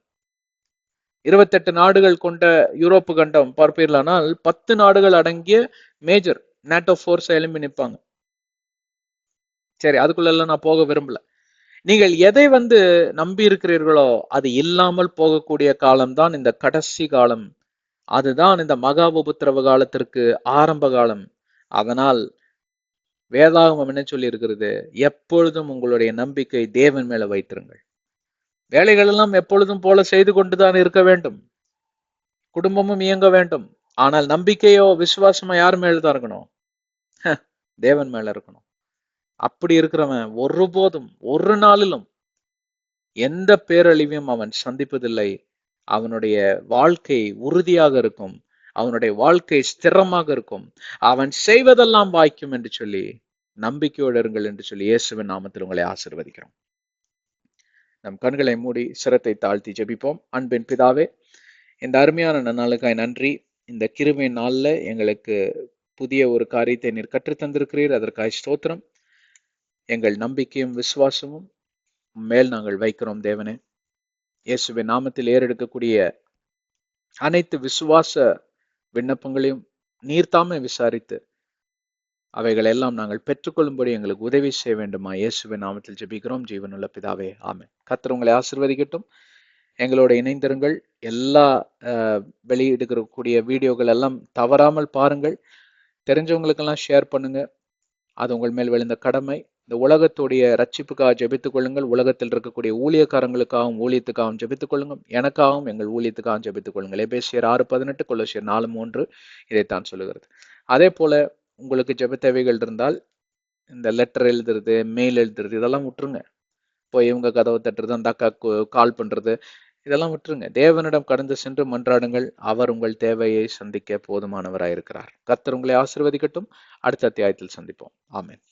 28 நாடுகள் கொண்ட யூரோப்பு கண்டம் பார்ப்பீர்களானால் 10 நாடுகள் அடங்கிய மேஜர் நேட்டோ போர்ஸ் எழும்பி நிற்பாங்க. சரி, அதுக்குள்ள எல்லாம் நான் போக விரும்பல. நீங்கள் எதை வந்து நம்பி இருக்கிறீர்களோ அது இல்லாமல் போகக்கூடிய காலம்தான் இந்த கடைசி காலம். அதுதான் இந்த மகா உபத்திரவ காலத்திற்கு ஆரம்ப காலம். அதனால் வேதாகமம் என்ன சொல்லி இருக்கிறது? எப்பொழுதும் உங்களுடைய நம்பிக்கை தேவன் மேல வைத்திருங்கள். வேலைகள் எல்லாம் எப்பொழுதும் போல செய்து கொண்டுதான் இருக்க வேண்டும், குடும்பமும் இயங்க வேண்டும். ஆனால் நம்பிக்கையோ விசுவாசமோ யார் மேலதான் இருக்கணும்? தேவன் மேல இருக்கணும். அப்படி இருக்கிறவன் ஒருபோதும் ஒரு நாளிலும் எந்த பேரழிவையும் அவன் சந்திப்பதில்லை. அவனுடைய வாழ்க்கை உறுதியாக இருக்கும், அவனுடைய வாழ்க்கை ஸ்திரமாக இருக்கும், அவன் செய்வதெல்லாம் வாய்க்கும் என்று சொல்லி நம்பிக்கையோடு இருங்கள் என்று சொல்லி இயேசுவின் நாமத்தில் உங்களை ஆசீர்வதிக்கிறோம். நம் கண்களை மூடி சிரத்தை தாழ்த்தி ஜெபிப்போம். அன்பின் பிதாவே, இந்த அருமையான நாளுக்காய் நன்றி. இந்த கிருபை நாள்ல எங்களுக்கு புதிய ஒரு காரியத்தை நீர் கற்றுத்தந்திருக்கிறீர். அதற்காய் ஸ்தோத்திரம். எங்கள் நம்பிக்கையும் விசுவாசமும் மேல் நாங்கள் வைக்கிறோம் தேவனே. இயேசுவின் நாமத்தில் ஏறெடுக்கக்கூடிய அனைத்து விசுவாச விண்ணப்பங்களையும் நீர்தாமே விசாரித்து அவைகள் எல்லாம் நாங்கள் பெற்றுக்கொள்ளும்படி எங்களுக்கு உதவி செய்ய வேண்டுமா? இயேசுவின் நாமத்தில் ஜெபிக்கிறோம் ஜீவனுள்ள பிதாவே, ஆமென். கர்த்தர் உங்களை ஆசீர்வதிக்கட்டும். எங்களோட இணைந்திருங்கள். எல்லா வெளியிடுக்கூடிய வீடியோக்கள் எல்லாம் தவறாமல் பாருங்கள். தெரிஞ்சவங்களுக்கெல்லாம் ஷேர் பண்ணுங்க. அது உங்கள் மேல் விழுந்த கடமை. இந்த உலகத்துடைய ரட்சிப்புக்காக ஜெபித்துக் கொள்ளுங்கள். உலகத்தில் இருக்கக்கூடிய ஊழியக்காரங்களுக்காகவும் ஊழியத்துக்காகவும் ஜெபித்துக் கொள்ளுங்கள். எனக்காகவும் எங்கள் ஊழியத்துக்காகவும் ஜெபித்துக் கொள்ளுங்கள். எபேசியர் 6:18, கொலோசியர் 4:3 இதைத்தான் சொல்லுகிறது. அதே போல உங்களுக்கு ஜெப தேவைகள் இருந்தால் இந்த லெட்டர் எழுதுறது, மெயில் எழுதுறது இதெல்லாம் விட்டுருங்க. போய் இவங்க கதவை தட்டுறது, அந்த அக்காக்கு கால் பண்றது, இதெல்லாம் விட்டுருங்க. தேவனிடம் கடந்து சென்று மன்றாடுங்கள். அவர் உங்கள் தேவையை சந்திக்க போதுமானவராயிருக்கிறார். கர்த்தர் உங்களை ஆசீர்வதிக்கட்டும். அடுத்த அத்தியாயத்தில் சந்திப்போம். ஆமென்.